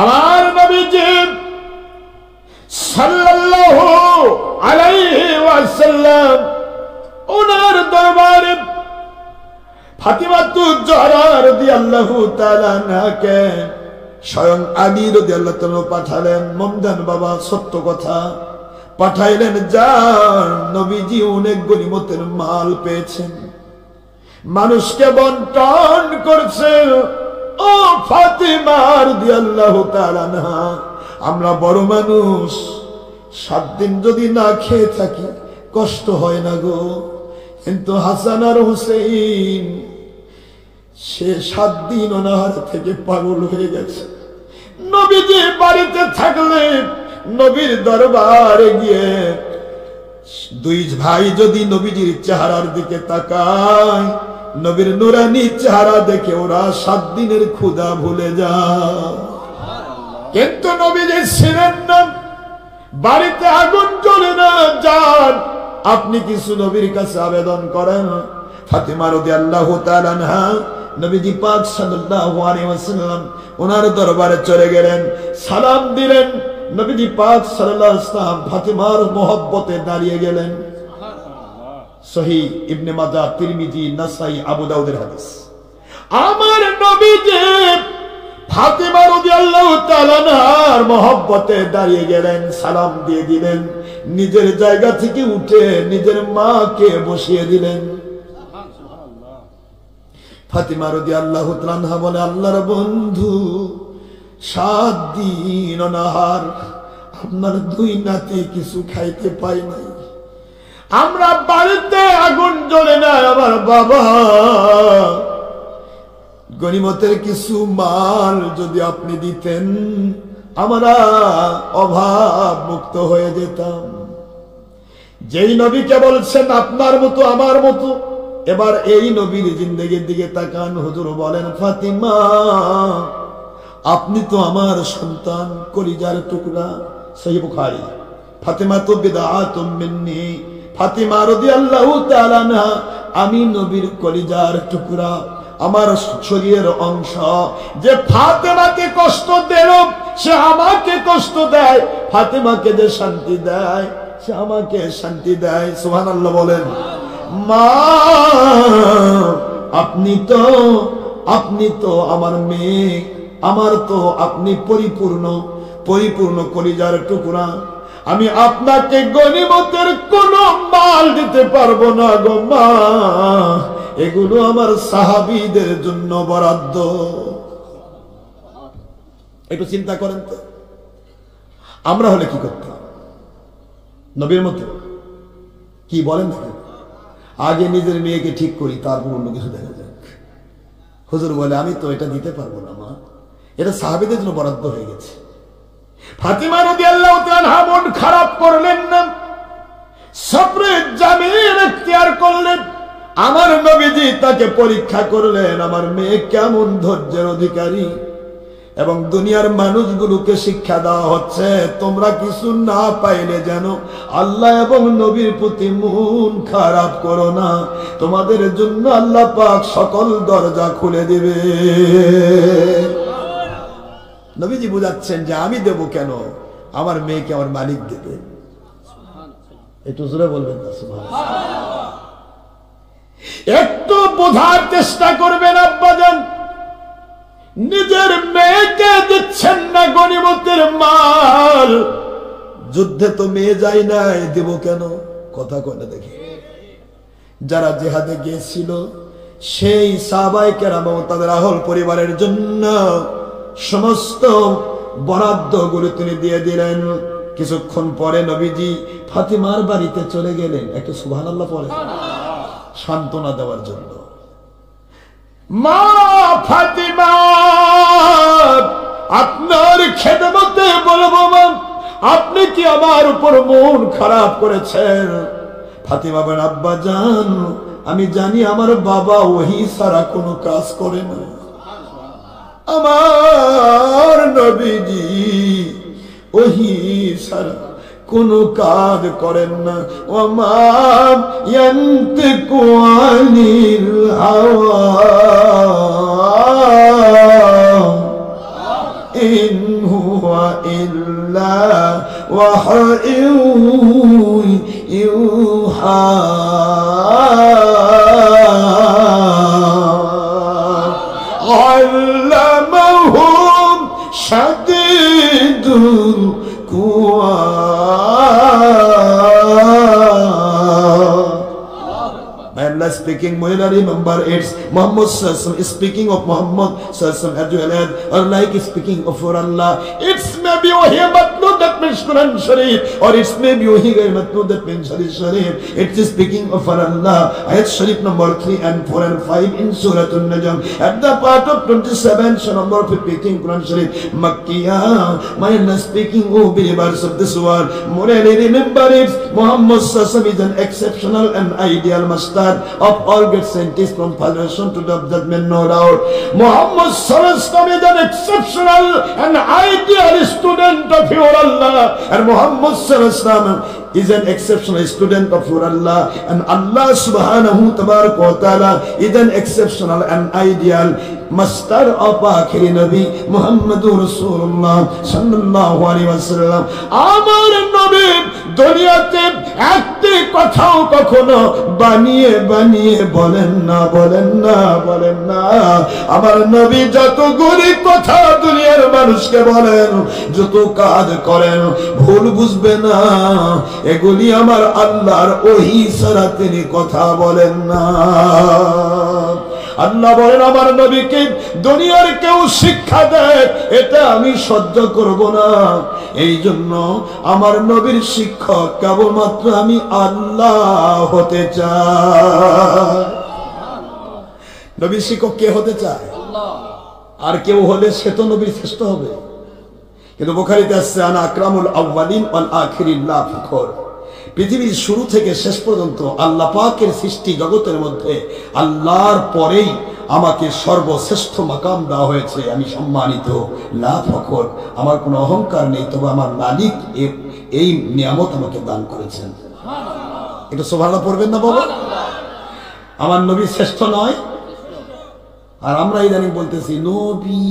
আমার নবীজি সাল্লাল্লাহু আলাইহি ওয়াসাল্লাম ওনার দরবারে ফাতিমাতুজ জহরা রাদিয়াল্লাহু তাআলা আনহাকে স্বয়ং আলী রাদিয়াল্লাহু তাআলা পাঠালেন। মমদান বাবা সত্য কথা পাঠাইলেন, যার নবীজি অনেক গনিমতের মাল পেয়েছেন, মানুষকে বন্টন করছে। ও ফাতিমা রাদিয়াল্লাহু তাআলা আনহা, আমরা বড় মানুষ, 7 দিন যদি না খেয়ে থাকি কষ্ট হয় না গো, কিন্তু হাসান আর হুসেইন সে 7 দিন অনাহার থেকে পাগল হয়ে গেছে। নবীজি বাড়িতে থাকলে নবীর দরবারে গিয়ে 2 ভাই যদি নবীজির চেহারার দিকে তাকায়, নবীর নুরানি চেহারা দেখে ওরা 7 দিনের ক্ষুধা ভুলে যায়। কিন্তু নবীজি ছিলেন না, বাড়িতে আগুন জ্বলে না, যান আপনি কিছু নবীর কাছে আবেদন করেন। ফাতিমা রাদিয়াল্লাহু তাআলা আনহা নবীজি পাক সাল্লাল্লাহু আলাইহি ওয়াসাল্লাম ওনার দরবারে চলে গেলেন, সালাম দিলেন। নবীজি পাক সাল্লাল্লাহু আলাইহি ওয়াসাল্লাম ফাতিমার মহব্বতে দাঁড়িয়ে গেলেন। সহিহ ইবনে মাজাহ, তিরমিজি, নাসাই, আবু দাউদের হাদিস। আমার নবীজি ফাতিমা রাদিয়াল্লাহু তাআলা আনহার মহব্বতে দাঁড়িয়ে গেলেন, সালাম দিয়ে দিলেন, নিজের জায়গা থেকে উঠে নিজের মাকে বসিয়ে দিলেন। ফাতিমা রাদিয়াল্লাহু তাআলা আনহা বলে, আল্লাহর বন্ধু, 7 দিন অনাহার, আপনার 2 নাতি কিছু খাইতে পাই নাই, আমরা বাড়িতে আগুন জ্বলে না, আমার বাবা গনিমতের কিছু মাল যদি আপনি দিতেন আমরা অভাব মুক্ত হয়ে যেতাম। যেই নবীকে বলছেন আপনার মতো আমার মতো, এবার এই নবীর জিন্দেগির দিকে তাকান। হুজুর বলেন, ফাতিমা আপনি তো আমার সন্তান, কলিজার টুকরা। সহিহ বুখারী। ফাতিমা তো বিদআতুম মিন্নি, ফাতিমা রাদিয়াল্লাহু তাআলা আনহা আমি নবীর কলিজার টুকরা, আমার শরীরের অংশ। যে ফাতেমাকে কষ্ট দিল সে আমাকে কষ্ট দেয়, ফাতেমাকে যে শান্তি দেয় সে আমাকে শান্তি দেয়। সুবহানাল্লাহ বলেন। মা আপনি তো আমার মেয়ে, আমার তো আপনি পরিপূর্ণ কলিজার টুকরা। আমি আপনাকে গনিমতের কোন মাল দিতে পারবো না গো মা, এগুলো আমার সাহাবীদের জন্য বরাদ্দ। একটু চিন্তা করেন তো, আমরা হলে কি করতাম? নবীর মতো কি বলেন দেখেন, আগে নিজের মেয়েকে ঠিক করি, তারপর অন্য কিছু দেখা যাক। হুজুর বলে, আমি তো এটা দিতে পারবো না মা, এটা সাহাবীদের জন্য বরাদ্দ হয়ে গেছে। ফাতিমা রাদিয়াল্লাহু তাআলা মন খারাপ করলেন না, সবরে জামিল ইখতিয়ার করলেন। আমার নবীজি তাকে পরীক্ষা করলেন, আমার মেয়ে কেমন ধৈর্যের অধিকারী। এবং দুনিয়ার মানুষগুলোকে শিক্ষা দেওয়া হচ্ছে, তোমরা কিছু না পাইলে যেন আল্লাহ এবং নবীর প্রতি মন খারাপ করো না, তোমাদের জন্য আল্লাহ পাক সকল দরজা খুলে দিবে। নবীজি বুঝাচ্ছেন যে আমি দেব কেন, আমার মেয়েকে আমার মালিক দেবে। একটু জোরে বলবেন না সুবহানাল্লাহ। একটু বোঝার চেষ্টা করবেন আব্বাজান, নিজের মেয়েকে দিচ্ছেন না গনিমতের মাল, যুদ্ধে তো মেয়ে যায় নাই, দেব কেন? কথা কয় না দেখি। যারা জিহাদে গিয়েছিল সেই সাহাবায়ে কেরাম তাদের আহল পরিবারের জন্য সমস্ত বরাদ্দগুলো তিনি দিয়ে দিলেন। কিছুক্ষণ পরে নবীজি ফাতিমার বাড়িতে চলে গেলেন, একটু সুবহানাল্লাহ পড়ে, সান্ত্বনা দেওয়ার জন্য। মা ফাতিমা, আপনার খেদমতে বলবো মা, আপনি কি আমার উপর মন খারাপ করেছেন? ফাতিমা বলেন, আব্বা জান, আমি জানি আমার বাবা ওহী ছাড়া কোনো কাজ করে না, আমার নবীজি ওহী ছাড়া কোনো কাজ করেন না। ওমা ইয়ান্তিকু আনিল হাওয়া ইন হুয়া ইল্লা ওয়াহয়ু ইউহা আল্লামাহু শাদীদুল কুওয়া Allah speaking, Mu'ila remember it's Muhammad Sallallahu is speaking of Muhammad Sallallahu as well as or like speaking of for Allah. It's maybe wahi matlu that means Quran Sharif, or it's maybe wahi matlu that means Hadith Sharif. It's speaking of for Allah. Ayat Sharif number 3 and 4 and 5 in Surah An-Najm. At the part of 27, so number 15 Quran Sharif Makkiyah. My Allah speaking of believers of this world. Mu'ila remember it's Muhammad Sallallahu is an exceptional and ideal master of all great scientists from foundation to the judgment, no doubt. Muhammad Sallallahu is an exceptional and ideal student of your Allah, and Muhammad Sallallahu is an exceptional student of your Allah, and Allah subhanahu wa ta'ala is an exceptional and ideal master of akhiri Nabi Muhammadur Rasulullah sallallahu alaihi wasallam. Amar Nabi দুনিয়াতে একটি কথাও কখনো বানিয়ে বানিয়ে বলেন না বলেন না বলেন না। আমার নবী যতগুলি কথা দুনিয়ার মানুষকে বলেন, যত কাজ করেন, ভুল বুঝবে না, এগুলি আমার আল্লাহর ওহী ছাড়া তিনি কথা বলেন না। আল্লাহ বলেন আমার নবীকে দুনিয়ার কেউ শিক্ষা দেয় এটা আমি সহ্য করব না, এই জন্য আমার নবীর শিক্ষক কেবলমাত্র আমি আল্লাহ হতে চাই। নবীর শিক্ষক কে হতে চায়? আল্লাহ। আর কেউ হলে সে তো নবীর শ্রেষ্ঠ হবে। কিন্তু বুখারীতে আছে আনা আকরামুল আউয়ালিন ওয়াল আখিরিন লা ফখর। পৃথিবীর শুরু থেকে শেষ পর্যন্ত আল্লাহ পাকের সৃষ্টি জগতের মধ্যে আল্লাহর পরেই আমাকে সর্বশ্রেষ্ঠ মাকাম দেওয়া হয়েছে, আমি সম্মানিত, লা ফখর, আমার কোনো অহংকার নেই, তবে আমার মালিক এই নিয়ামত আমাকে দান করেছেন। এটা সুবহানাল্লাহ পড়বেন না বাবা? আমার নবী শ্রেষ্ঠ নয়? আর আমরা ইদানিং বলতেছি নবী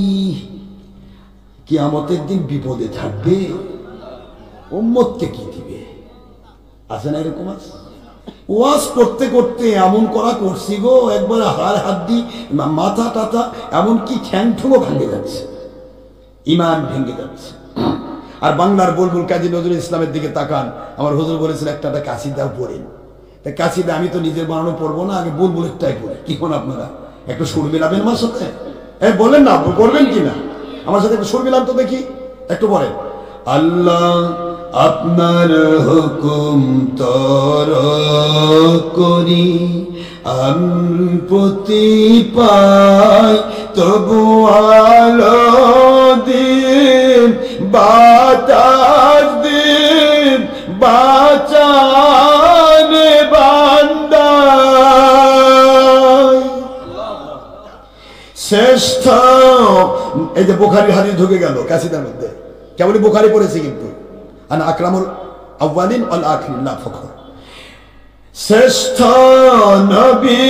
কিয়ামতের দিন বিপদে থাকবে, উম্মতকে কি দিবে? আছে না এরকম? আছে। ওয়াজ করতে করতে এমন করা করছি গো, একবার হাড় হাড্ডি মাথা টাথা এমনকি ঠ্যাং ঠুঙো ভেঙে যাচ্ছে, ইমান ভেঙে যাচ্ছে। আর বাংলার বুলবুল কাজী নজরুল ইসলামের দিকে তাকান, আমার হুজুর বলেছিল একটা কাসিদাও পড়েন। তা কাসিদা আমি তো নিজের বানানো পড়বো না, আগে বুলবুলেরটাই পড়ি। কি কোন আপনারা একটু সুর মিলাবেন আমার সাথে? বলেন না, বলবেন কিনা আমার সাথে একটু সুর মিলান তো দেখি, একটু পড়েন। আল্লাহ আপনার হুকুম তর করি, প্রতি পাই তবু আলো দিন, বাতাস দিন বাঁচানে বান্দা, শ্রেষ্ঠ। এই যে বুখারী হাদিস ঢুকে গেল কাসিদার মধ্যে, কেবল বুখারী পড়েছি কিন্তু আনা আকরামুল আউয়ালিন ওয়াল আখিরিন লা ফখর। শ্রেষ্ঠ নবী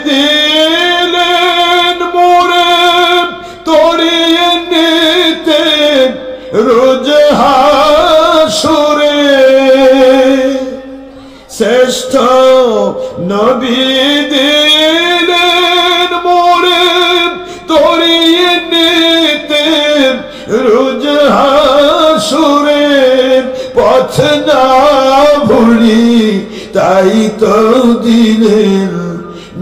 দিলেন মোরে তরিয়ে নিতে রোজ হাসরে, শ্রেষ্ঠ নবী দিলেন মোরে তরিয়ে নিতে রোজ হাসরে, পথ না ভুলি তাই তো দিলেন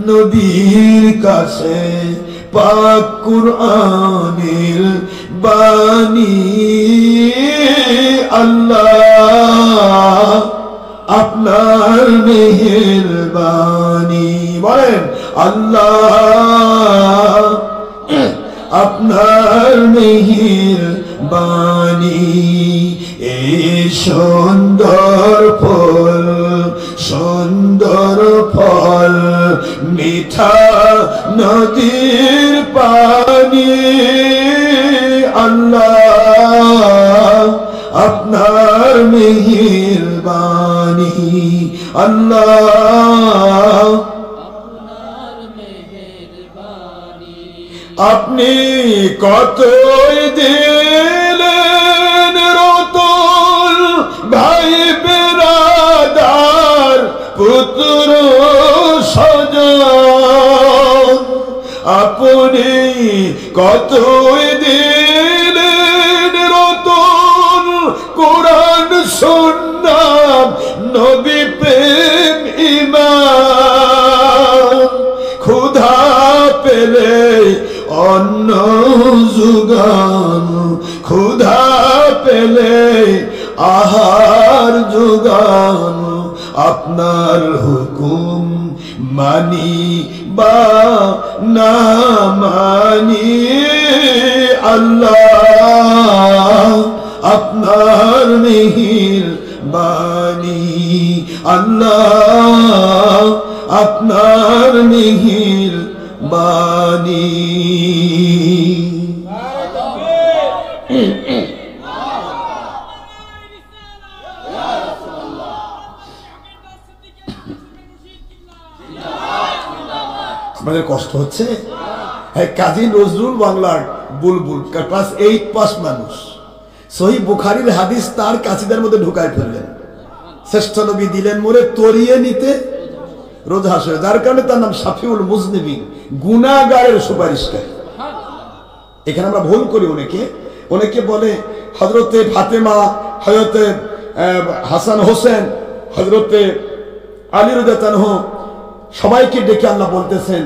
নবীর কাছে পাক কুরআনের বাণী। আল্লাহ আপনার মেহেরবানি, বলেন আল্লাহ আপনার মেহেরবানি। এই সুন্দর ফল সুন্দর ফল মিঠা নদীর পানি, আল্লাহ আপনার মেহেরবানি, আল্লাহ আপনি কতই দিন কতই দিনের রতন কোরআন সুন্নাত নবী প্রেম ঈমান ক্ষুধা পেলে অন্ন যোগান ক্ষুধা পেলে আহার যোগান আপনার হুকুম মানি বা না মানি আল্লাহ আপনার মেহেরবানি আল্লাহ আপনার মেহেরবানি আপনাদের কষ্ট হচ্ছে? হ্যাঁ, কাজী নজরুল বাংলার বুলবুল ক্লাস 8 পাস মানুষ সহিহ বুখারীর হাদিস তার কাছিদের মধ্যে ঢুকায় ফেললেন। শ্রেষ্ঠ নবী দিলেন মোরে তরিয়ে নিতে রোজা আসে, যার কারণে তার নাম শাফিউল মুজনিবিন, গুনাহগারের সুপারিশকারী। এখানে আমরা ভুল করি, অনেকে বলে হযরতে ফাতেমা, হযরতে হাসান হোসেন, হযরতে আলী রাদিয়াল্লাহু আনহু সবাইকে ডেকে আল্লাহ বলতেছেন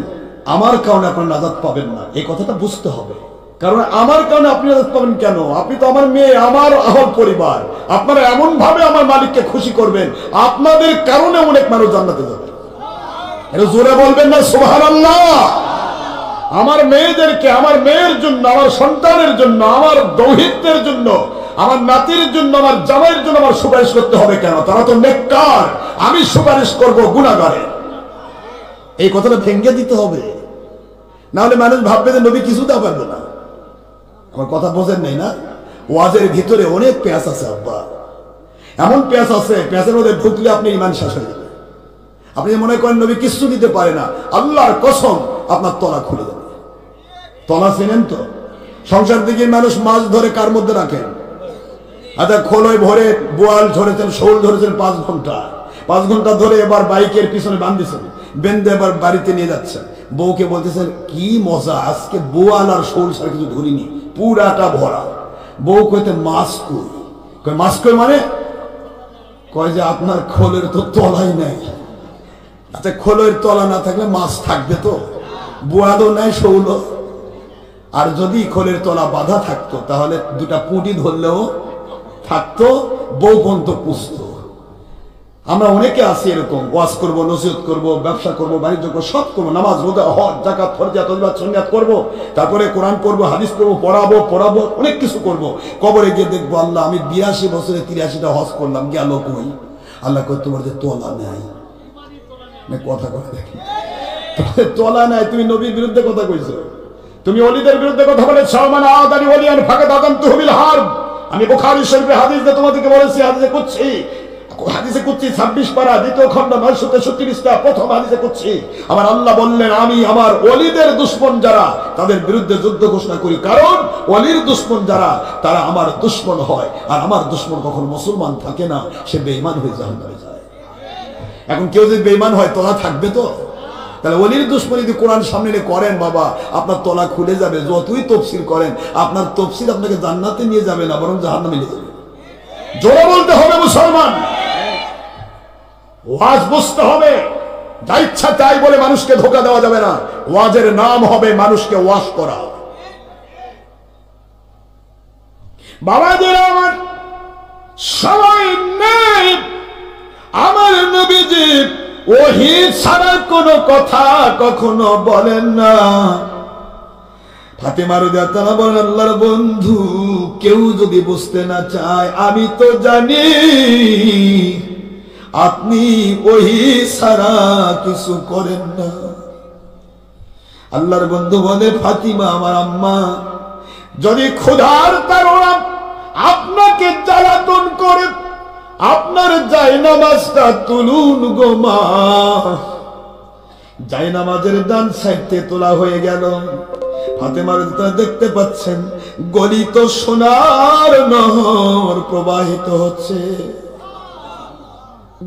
আমার কারণে আপনার নাজাত পাবেন না। এই কথাটা বুঝতে হবে, কারণ আমার কারণে আপনি নাজাত পাবেন কেন? আপনি তো আমার মেয়ে, আমার আহল পরিবার। আপনারা এমন ভাবে আমার মালিককে খুশি করবেন, আপনাদের কারণে অনেক মানুষ জান্নাতে যাবে। এটা জোরে বলবেন না সুবহানাল্লাহ? আমার মেয়েদেরকে, আমার মেয়ের জন্য, আমার সন্তানের জন্য, আমার দৌহিত্রের জন্য, আমার নাতির জন্য, আমার জামাইয়ের জন্য আমার সুপারিশ করতে হবে কেন? তারা তো নেককার, আমি সুপারিশ করব গুনাহগারের। এই কথাটা ভেঙে দিতে হবে, না হলে মানুষ ভাববে যে নবী কিছু দেওয়া পারবে না। আমার কথা বোঝেন নাই না? ওয়াজের ভিতরে অনেক পেঁয়াজ আছে আব্বা, এমন পেঁয়াজ আছে, পেঁয়াজের মধ্যে ঢুকলে আপনি ঈমান শেষ হয়ে যাবে। আপনি মনে করেন নবী কিছু দিতে পারে না, আল্লাহর কসম আপনার তলা খুলে যাবে। তলা চেনেন তো? সংসার দিকে মানুষ মাছ ধরে কার মধ্যে রাখেন? আচ্ছা, খোলয় ভরে বোয়াল ধরেছেন, শোল ধরেছেন 5 ঘন্টা, 5 ঘন্টা ধরে এবার বাইকের পিছনে বাঁধতেছেন, বেঁধে এবার বাড়িতে নিয়ে যাচ্ছেন। বউকে বলতেছেন কি মজা, আজকে বোয়াল আর শোল ছাড়া কিছু ধরিনি, পুরাটা ভরা। বউ কইতে মাছ কই? কয় মাছ কই মানে? কয় যে আপনার খোলের তো তলাই নাই। আচ্ছা, খোলের তলা না থাকলে মাছ থাকবে তো? বোয়ালও নাই, শোলও। আর যদি খোলের তলা বাঁধা থাকতো তাহলে দুটা পুঁটি ধরলেও থাকতো, বউ পর্যন্ত পুষতো। আমরা অনেকে আছি এরকম, ওয়াজ করবো, নসিহত করবো, ব্যবসা করবো, বাণিজ্য করবো, সব করবো, নামাজ রোজা হজ যাকাত ফরজা তসবিহ সুন্নাত করবো, তারপরে কোরআন পড়বো, হাদিস করবো, পড়াবো, অনেক কিছু করবো। কবরে গিয়ে দেখবো আল্লাহ আমি 82 বছরে 83টা হজ করলাম, গেল কই? আল্লাহ কই তোমার যে তলা নাই। কথা কথা দেখি, তলা নাই, তুমি নবীর বিরুদ্ধে কথা কইছো, তুমি ওলিদের বিরুদ্ধে কথা বলেছ। মানে আদানি ওলিয়ান ফাকাদ আযানতুহু বিল হারব। আমি বুখারী শরীফের হাদিসে তোমাদেরকে বলেছি, হাদিসে কুদসি 26 পারা 2য় খণ্ড 963 পৃষ্ঠা, প্রথম হাদিসে কুদসি আমার আল্লাহ বললেন আমি আমার ওলিদের দুশমন যারা তাদের বিরুদ্ধে যুদ্ধ ঘোষণা করি, কারণ ওলির দুশমন যারা তারা আমার দুশমন হয়, আর আমার দুশমন কখনো মুসলমান থাকে না, সে বেঈমান হয়ে জাহান্নামে যায়। এখন কেউ যদি বেঈমান হয় তলা থাকবে তো? তাহলে ওলির দুশমনী যদি কোরআন সামনে করেন বাবা, আপনার তলা খুলে যাবে। যতই তফসির করেন আপনার তফসির আপনাকে জান্নাতে নিয়ে যাবে না, বরং জাহান্নামে নিয়ে যাবে। জোরে বলতে হবে মুসলমান, ওয়াজ বুঝতে হবে। যা ইচ্ছা তাই বলে মানুষকে ধোঁকা দেওয়া যাবে না। ওয়াজের নাম হবে মানুষকে ওয়াজ করা। বাবাদের আমার সবাই নেই, আমার নবীজি ওহী ছাড়া কোনো কথা কখনো বলেন না। ফাতেমা রাদিয়াল্লাহু আনহা বলেন আল্লাহর বন্ধু, কেউ যদি বুঝতে না চায় আমি তো জানি আপনি ওহী ছাড়া কিছু করেন না। আল্লাহর বন্ধু বলে ফাতিমা আমার আম্মা, যদি ক্ষুধার তাড়না আপনাকে জ্বালাতন করে আপনার জায়নামাজটা তুলুন গো মা। জায়নামাজের ডান সাইডে তোলা হয়ে গেল। ফাতেমার দেখতে পাচ্ছেন গলিত সোনার নহর প্রবাহিত হচ্ছে,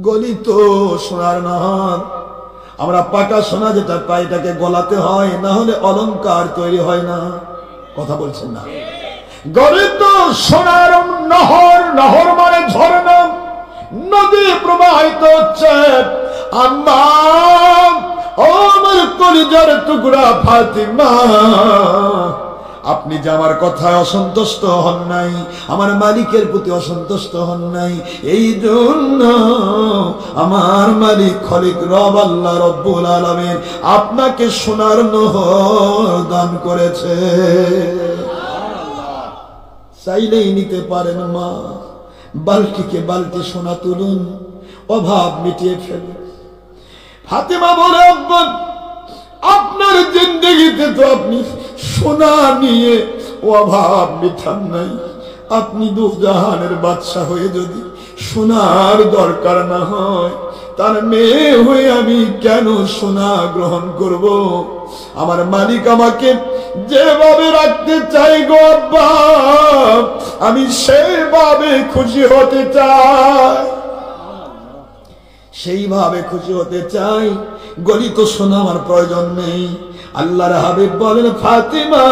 গলিত সোনার নহর। আমরা পাকা সোনা যেটা পাই এটাকে গলাতে হয়, না হলে অলংকার তৈরি হয় না। কথা বলছেন না? গড়ে তো সোনার নহর, নহর মানে ঝর্ণা, নদী প্রবাহিত হচ্ছে। আম্মা, ও আমার কলিজার টুকরা ফাতিমা, আপনি যে আমার কথায় অসন্তুষ্ট হন নাই, আমার মালিকের প্রতি অসন্তুষ্ট হন নাই, এই জন্য আমার মালিক খলিক রব আল্লাহ রব্বুল আলামিন আপনাকে সোনার নহর দান করেছে। চাইলেই নিতে পারেন মা, বালতিকে বালতি সোনা তুলুন, অভাব মিটিয়ে ফেলুন। ফাতেমা বলে, আব্বা, আপনার জিন্দেগিতে তো আপনি সোনা নিয়ে অভাব মিটান নাই, আপনি দুজাহানের বাদশা হয়ে যদি সোনার দরকার না হয়, তার মেয়ে হয়ে আমি কেন সোনা গ্রহণ করব? আমার মালিক আমাকে যেভাবে রাখতে চাই গো আব্বা, আমি সেইভাবে খুশি হতে চাই, সেইভাবে খুশি হতে চাই। গলিত সোনা আমার প্রয়োজন নেই। আল্লাহর হাবিব বলেন, ফাতিমা,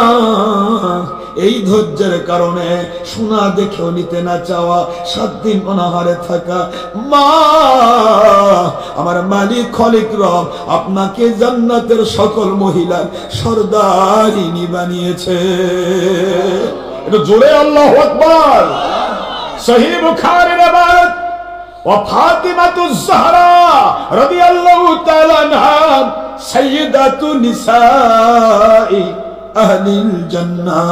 এই ধৈর্যের কারণে সোনা দেখেও নিতে না চাওয়া, 7 দিন অনাহারে থাকা। মা, আমার মালিক খলিক রব আপনাকে জান্নাতের সকল মহিলার সরদারিনী বানিয়েছে। এটা জোরে আল্লাহু আকবার। সহিহ বুখারীর রিওয়ায়াত, ওয়া ফাতিমাতুজ জাহরা রাদিয়াল্লাহু তাআলা আনহা সাইয়্যিদাতু নিসাই আহলিল জান্নাহ,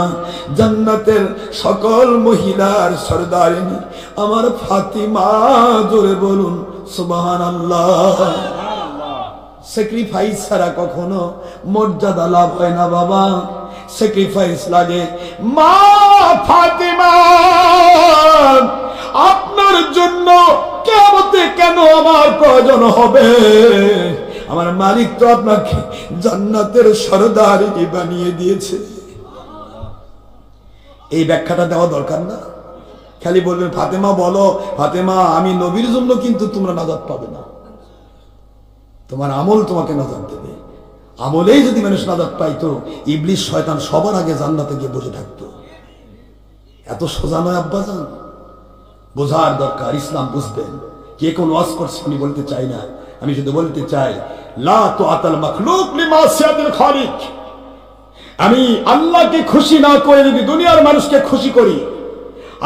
জান্নাতের সকল মহিলার সরদারিনী আমার ফাতিমা। জোরে বলুন সুবহানাল্লাহ। স্যাক্রিফাইস ছাড়া কখনো মর্যাদা লাভ হয় না বাবা, স্যাক্রিফাইস লাগে। মা ফাতিমা, আপনার জন্য কিয়ামতে কেন আমার প্রয়োজন হবে? আমার মালিক তো আপনাকে জান্নাতের সরদারিনী বানিয়ে দিয়েছে। এই ব্যাখ্যাটা দেওয়া দরকার না। খালি বলবেন ফাতেমা বলো, ফাতেমা আমি নবীর জন্য কিন্তু তোমরা নাজাত পাবে না, তোমার আমল তোমাকে নাজাত দেবে। আমলেই যদি মানুষ নাজাত পাইতো, ইবলিস শয়তান সবার আগে জান্নাতে গিয়ে বসে থাকতো। এত সোজা নয় আব্বাজান, বোঝার দরকার। ইসলাম বুঝবেন। কে কোন ওয়াজ করছে আমি বলতে চাই না, আমি শুধু বলতে চাই, লা তুআতাল মাখলুক লিমাসিয়াতিল খালিক। আমি আল্লাহকে খুশি না করে যদি দুনিয়ার মানুষকে খুশি করি,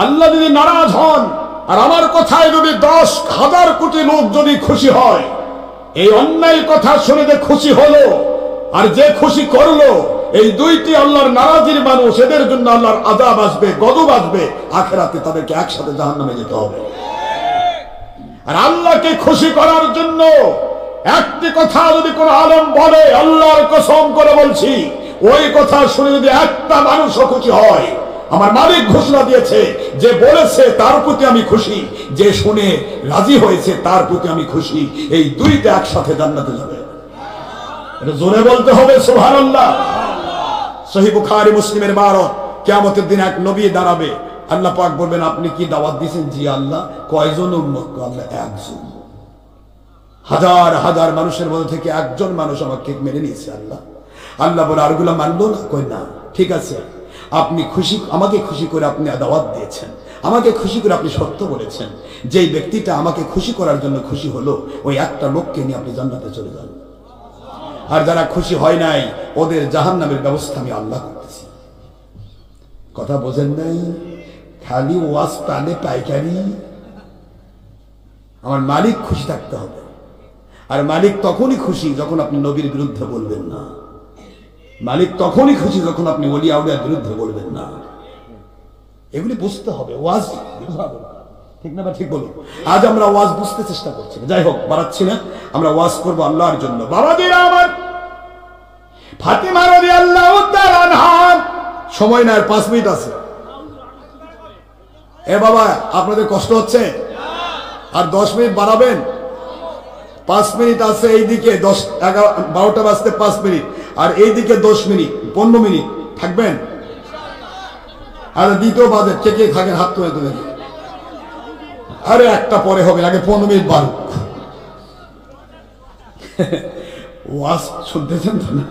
আল্লাহ যদি নারাজ হন, আর আমার কথায় যদি 10,000 কোটি লোক যদি খুশি হয়, এই অন্যায় কথা শুনে যে খুশি হলো আর যে খুশি করলো, এই দুইটি আল্লাহর নারাজির মানুষ, এদের জন্য আল্লাহর আযাব আসবে, গজব আসবে, আখিরাতে তাদেরকে একসাথে জাহান্নামে যেতে হবে। আর আল্লাহকে খুশি করার জন্য একটি কথা যদি কোন আলেম বলে, আল্লাহর কসম করে বলছি, ওই কথা শুনে যদি একটা মানুষও খুশি হয়, আমার মালিক ঘোষণা দিয়েছে, যে বলেছে তার প্রতি আমি খুশি, যে শুনে রাজি হয়েছে তার প্রতি আমি খুশি। এই দুইটা একসাথে জান্নাতে যাবে। এটা জোরে বলতে হবে সুবহানাল্লাহ। সহিহ বুখারী মুসলিমের ইবারত, কিয়ামতের দিন এক নবী দাঁড়াবে, আল্লাহ পাক বলবেন, আপনি কি দাওয়াত দিয়েছেন? জি আল্লাহ। কয়জন উম্মত? আল্লাহ একজন। হাজার হাজার মানুষের মধ্যে থেকে একজন মানুষ আমাকে মেনে নিয়েছে আল্লাহ। আল্লাহ বলে, আরগুলা মানলো না? কই না। ঠিক আছে, আপনি খুশি, আমাকে খুশি করে আপনি দাওয়াত দিয়েছেন, আমাকে খুশি করে আপনি সত্য বলেছেন, যেই ব্যক্তিটা আমাকে খুশি করার জন্য খুশি হলো, ওই একটা লোককে নিয়ে আপনি জান্নাতে চলে যান। আর যারা খুশি হয় নাই, ওদের জাহান্নামের ব্যবস্থা আমি আল্লাহ করতেছি। কথা বোঝেন নাই? খালি ওয়াজ টানে পাইকারি। আমার মালিক খুশি থাকতে হবে। আর মালিক তখনই খুশি যখন আপনি নবীর বিরুদ্ধে বলবেন না। মালিক তখনই খুশি যখন আপনি ওলি আউলিয়ার বিরুদ্ধে বলবেন না। এগুলি বুঝতে হবে। ওয়াজ ঠিক না? ঠিক বলুন। আজ আমরা ওয়াজ বুঝতে চেষ্টা করছি না। যাই হোক, বাড়াচ্ছি না, আমরা ওয়াজ করবো আল্লাহর জন্য। বাবাজিরা আমার, ফাতিমা রাদিয়াল্লাহু তাআলা আনহা, সময় না, 5 মিনিট আছে। এ বাবা, আপনাদের কষ্ট হচ্ছে? আর 10 মিনিট বাড়াবেন? 5 মিনিট আছে। এইদিকে 10, 11, 12টা বাজতে 5 মিনিট, আর এইদিকে 10 মিনিট, 15 মিনিট থাকবেন। আর দ্বিতীয় বাজে কে কে থাকেন হাত তুলে তুলে। আরে একটা পরে হবে, আগে 15 মিনিট বাড়ুক। ওয়াজ শুনতেছেন তো না?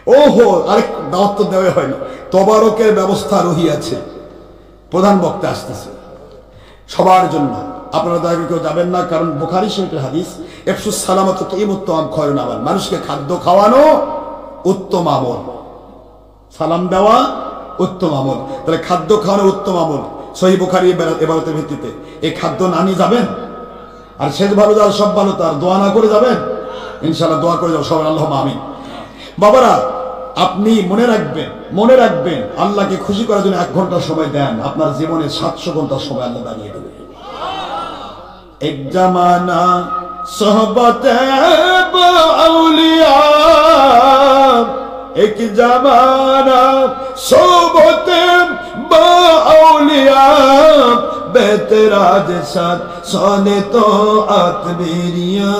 ওহো, আরেক দাওয়াত তো দেওয়া হয় না, তবারকের ব্যবস্থা রহিয়াছে, প্রধান বক্তা আসতেছে সবার জন্য। আপনারা দয়া করে কেউ যাবেন না, কারণ বুখারী শরীফের হাদিস, ইফশুস সালামাত তুইমুত্তাম খায়রুন আমাল, মানুষকে খাদ্য খাওয়ানো উত্তম আমল, সালাম দেওয়া উত্তম আমল। তাহলে খাদ্য খাওয়ানো উত্তম আমল, সহিহ বুখারী ইবারতের ভিত্তিতে। এই খাদ্য না নিয়ে যাবেন, আর শেষ ভালো যার সব ভালো তার, দোয়া না করে যাবেন? ইনশাআল্লাহ দোয়া করে যাও সবাই, আল্লাহুম্মা আমিন। বাবারা, আপনি মনে রাখবেন আল্লাহকে খুশি করার জন্য 1 ঘন্টা সময় দেন, আপনার জীবনে 700 ঘন্টা সময় আল্লাহ দাঁড়িয়ে দেবে। এক জামানা সোহবতে আউলিয়া, এক জামানা সোহবতে আউলিয়া, বেহতরাজ সাথ সোনে তো আতমেরিয়া,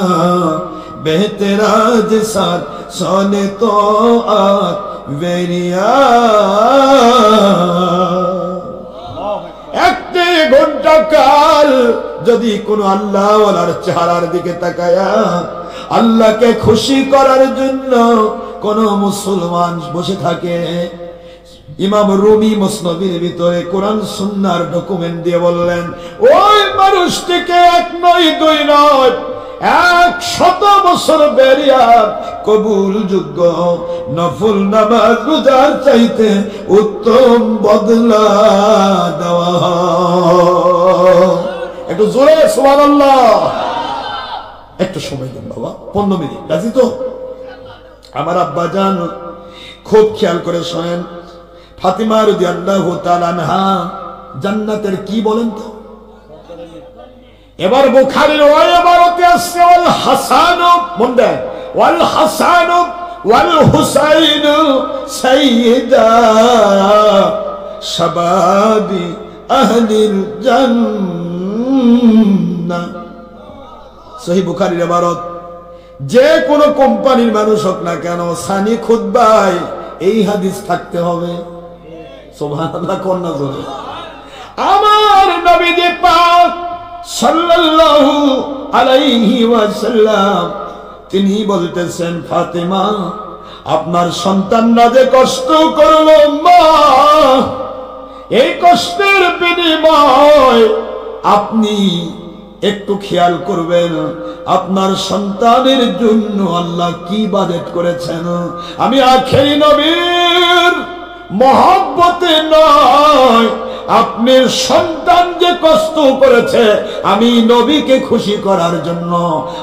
বেহতরাজ সাথ সোনে তো আতমেরিয়া। 1 ঘন্টা কাল যদি কোন আল্লাহওয়ালার চেহারার দিকে তাকায়া আল্লাহকে খুশি করার জন্য কোন মুসলমান বসে থাকে, ইমাম রুমি মুসনদের ভিতরে কোরআন সুন্নাহর ডকুমেন্ট দিয়ে বললেন, ওই মানুষটিকে 1 নয় 2 নয় 100 বছর বেরিয়া কবুল যোগ্য নফল নামাজ রোজার চাইতে উত্তম বদলা দেওয়া। একটু জোরে সুবহানাল্লাহ। একটু সময় দিন বাবা, 15 মিনিট, রাজি তো? আমার আব্বা জান খুব খেয়াল করে শোনেন, ফাতিমা রাদিয়াল্লাহু তাআলা আনহা জান্নাতের কি বলেন তো? এবার বুখারীর ওই ইবারতে আছে, ওয়াল হাসান, মন দেন, ওয়াল হাসান ওয়াল হুসাইন সাইয়্যিদা শাবাবি আহলিল জান্নাহ। সহিহ বুখারীর ইবারত। যে কোন কোম্পানির মানুষ হোক না কেন, সানি খুতবায় এই হাদিস থাকতে হবে। সুবহানাল্লাহ, কোন না জোরে। আমার নবীজি পাক সাল্লাল্লাহু আলাইহি ওয়াসাল্লাম তিনি বলতেছেন, ফাতেমা আপনার সন্তানরা যে কষ্ট করলো মা, এই কষ্টের বিনিময় আপনি একটু খেয়াল করবেন আপনার সন্তানের জন্য আল্লাহ কি বাজেট করেছেন। আমি আখেরি নবীর মহব্বতে নয়, আপনার সন্তান যে কষ্ট করেছে আমি নবীকে খুশি করার জন্য,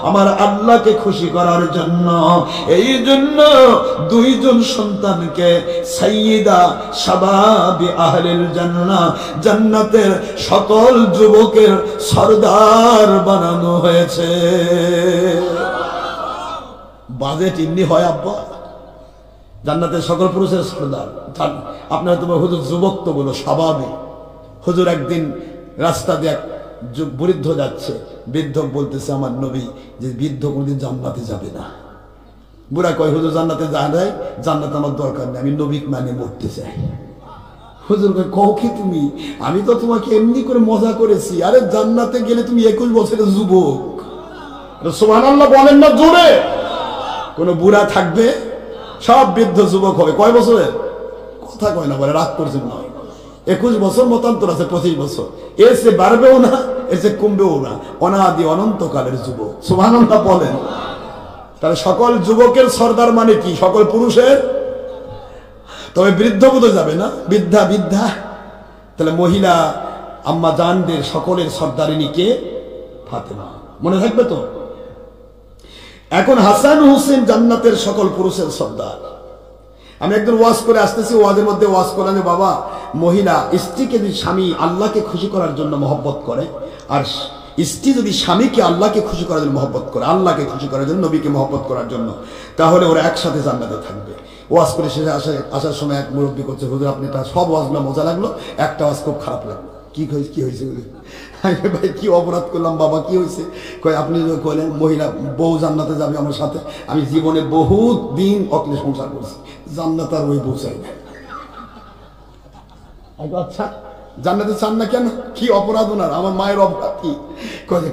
আমার আল্লাহকে খুশি করার জন্য, এই জন্য 2 জন সন্তানকে সাইয়্যিদা শাবাবি আহলিল জান্নাহ, জান্নাতের সকল যুবকের সরদার বানানো হয়েছে। বাজেট এমনি হয় আব্বা, জান্নাতের সকল পুরুষের সরদার। আপনারা তোমার হুজুর যুবক তো বলো, স্বাভাবিক। হুজুর একদিন রাস্তা দিয়ে এক বৃদ্ধ যাচ্ছে, বৃদ্ধ বলতেছে আমার নবী যে বৃদ্ধ কোনদিন জান্নাতে যাবে না। বুড়া কয়, হুজুর জান্নাতে যা যায়, জান্নাত আমার দরকার নেই, আমি নবীকে মানে মরতে চাই। হুজুর কয়, কও কি তুমি? আমি তো তোমাকে এমনি করে মজা করেছি, আরে জান্নাতে গেলে তুমি 21 বছরের যুবক। সুবহানাল্লাহ বলেন না জোরে। কোন বুড়া থাকবে, সব বৃদ্ধ যুবক হবে। কয় বছরের কথা কয় না, বলে রাগ করছেন না। 21 বছর মতান্তর আছে, 25 বছর। এর সে বাড়বেও না, এর সে কমবেও না, অনাদি অনন্তকালের যুবক। সুবহানাল্লাহ বলেন। তাহলে সকল যুবকের সর্দার মানে কি? সকল পুরুষের। তবে বৃদ্ধ বোধ যাবে না, বৃদ্ধা বৃদ্ধা। তাহলে মহিলা আম্মা জানদের সকলের সর্দারিনী কে? ফাতেমা। মনে থাকবে তো? এখন হাসান হুসেন জান্নাতের সকল পুরুষের সর্দার। আমি একদিন ওয়াজ করে আসতেছি, ওয়াজের মধ্যে ওয়াজ করলাম যে বাবা, মহিলা স্ত্রীকে যদি স্বামী আল্লাহকে খুশি করার জন্য মহব্বত করে, আর স্ত্রী যদি স্বামীকে আল্লাহকে খুশি করার জন্য মহব্বত করে, আল্লাহকে খুশি করার জন্য, নবীকে মহব্বত করার জন্য, তাহলে ওরা একসাথে জান্নাতে থাকবে। ওয়াজ করে শেষে আসার সময় এক মুরব্বী করছে, হুজুর আপনি এটা সব ওয়াজগুলো মজা লাগলো, একটা ওয়াজ খুব খারাপ লাগলো। কি হয়েছে? ভাই কি অপরাধ করলাম বাবা, কি হয়েছে? কয় আপনি যদি কইলেন মহিলা বউ জান্নাতে যাবে আমার সাথে, আমি জীবনে বহুত দিন অকলে সংসার করছি, জান্নাত আর ওই বউ চাই না। আচ্ছা জান্নাতে চান না কেন? কি অপরাধ ওনার? আমার মায়ের অপরাধ কি? কয়ে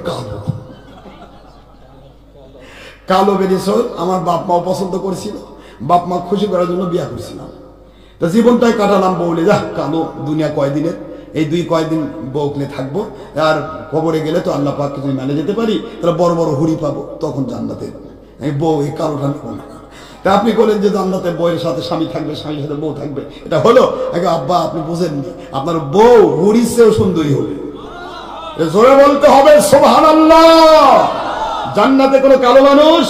কালো বেরিয়েছ, আমার বাপ মাও পছন্দ করেছিল, বাপ মা খুশি করার জন্য বিয়া করছিলাম, তো জীবনটাই কাটালাম বউলে, যা কালো দুনিয়া কয়দিনের, এই কয়দিন বউকলে থাকবো, আর কবরে গেলে তো আল্লাহ পাক যদি মেনে যেতে পারি তাহলে বড় বড় হুড়ি পাবো, তখন জান্নাতে এই বউ এই কালোটা নেবো না। তা আপনি বলেন যে জান্নাতে বউয়ের সাথে স্বামী থাকবে, স্বামীর সাথে বউ থাকবে, এটা হলো? আব্বা আপনি বুঝেননি, আপনার বউ হুড়ির চেয়েও সুন্দরী হবে। জোরে বলতে হবে সুবহানাল্লাহ। জান্নাতে কোনো কালো মানুষ,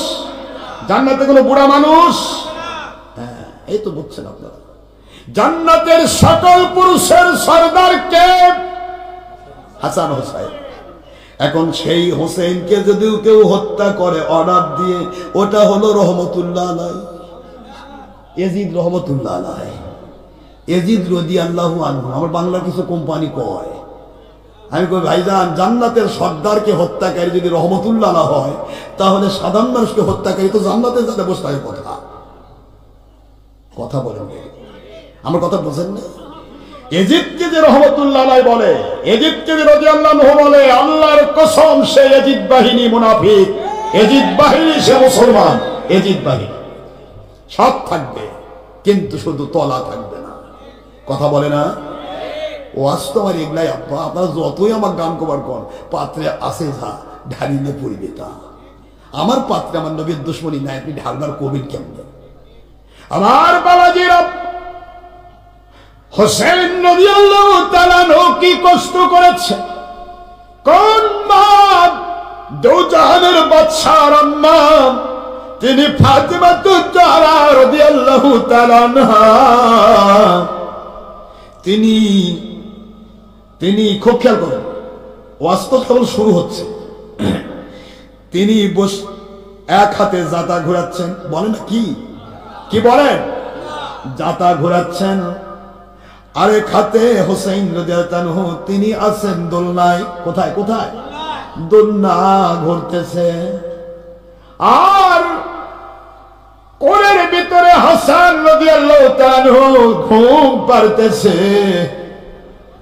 জান্নাতে কোনো বুড়া মানুষ, হ্যাঁ এই তো বুঝছেন আপনারা। জান্নাতের সকল পুরুষের সরদার কে? হাসান হোসেন। এখন সেই হোসেনকে যদি কেউ হত্যা করে অর্ডার দিয়ে, ওটা হলো রহমতুল্লাহ আলাইহি, ইয়াজিদ রহমতুল্লাহ আলাইহি, ইয়াজিদ রাদিয়াল্লাহু আনহু। আমার বাংলার কিছু কোম্পানি কয়, আমি কই ভাইজান জান্নাতের সর্দারকে হত্যাকারী যদি রহমতুল্লাহ না হয়, তাহলে সাধারণ মানুষকে হত্যাকারী তো জান্নাতে যাতে বসে থাকে। কথা বলেন, আমার কথা বোঝেন না? এজিদকে যে রহমতুল্লাহ আলাইহি বলে, এজিদকে যে রাদিয়াল্লাহু আনহু বলে, আল্লাহর কসম সে এজিদ বাহিনী মুনাফিক, এজিদ বাহিনী সে মুসলমান। এজিদ বাহিনী সব থাকবে কিন্তু শুধু তলা থাকবে না। কথা বলে না? ও আসতো আমার এগুলাই আব্বা, আপনারা যতই আমার গান কবার কর, পাত্রে আসে যা ঢালিলে পড়িবে তা। আমার পাত্রে আমার নবীর দুশ্মনী নাই, আপনি ঢালবার কবির কেমন? আমার বাবাজিরা হোসেন রাদিয়াল্লাহু তাআলা কি কষ্ট করেছে, কোন মা দোজাহানের বাদশার আম্মা তিনি ফাতিমাতুজ জাহরা রাদিয়াল্লাহু তাআলা আনহা, তিনি খুব খেয়াল করেন, ওয়াজ তো কেবল শুরু হচ্ছে, তিনি এক হাতে জাতা ঘোরাচ্ছেন, বলেন কি বলেন? জাতা ঘোরাচ্ছেন, আরেক হাতে হোসেন রাদিয়াল্লাহু আনহু তিনি আছেন দোলনায়। কোথায় কোথায়? দোলনা ঘুরতেছে, আর কোলের ভিতরে হাসান রাদিয়াল্লাহু তাআলা ঘুম পাড়তেছে।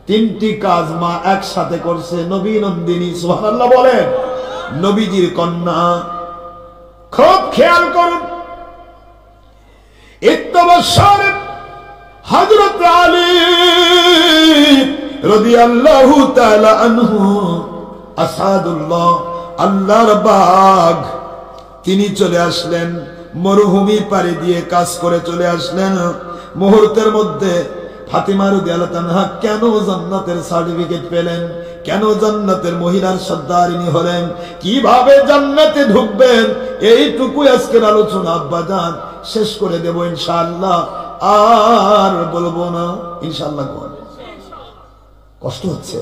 তিনটি কাজ মা একসাথে করছে। নবী নন্দিনী, সুবহানাল্লাহ বলেন, নবীজির কন্যা। খুব খেয়াল করুন, ইত্তবসর হযরত আলী রাদিয়াল্লাহু তাআলা আনহু আসাদুল্লাহ, আল্লাহর বাগ, তিনি চলে আসলেন, মরুভূমি পাড়ি দিয়ে কাজ করে চলে আসলেন। মুহূর্তের মধ্যে ফাতিমা রাদিয়াল্লাহু তাআলা কেন জান্নাতের সার্টিফিকেট পেলেন, কেন জান্নাতের মহিলার সর্দারিনী হলেন, কিভাবে জান্নাতে ঢুকবেন, এইটুকুই আজকের আলোচনা আব্বাজান, শেষ করে দেব ইনশাআল্লাহ, আর বলবো না ইনশাআল্লাহ। কষ্ট হচ্ছে?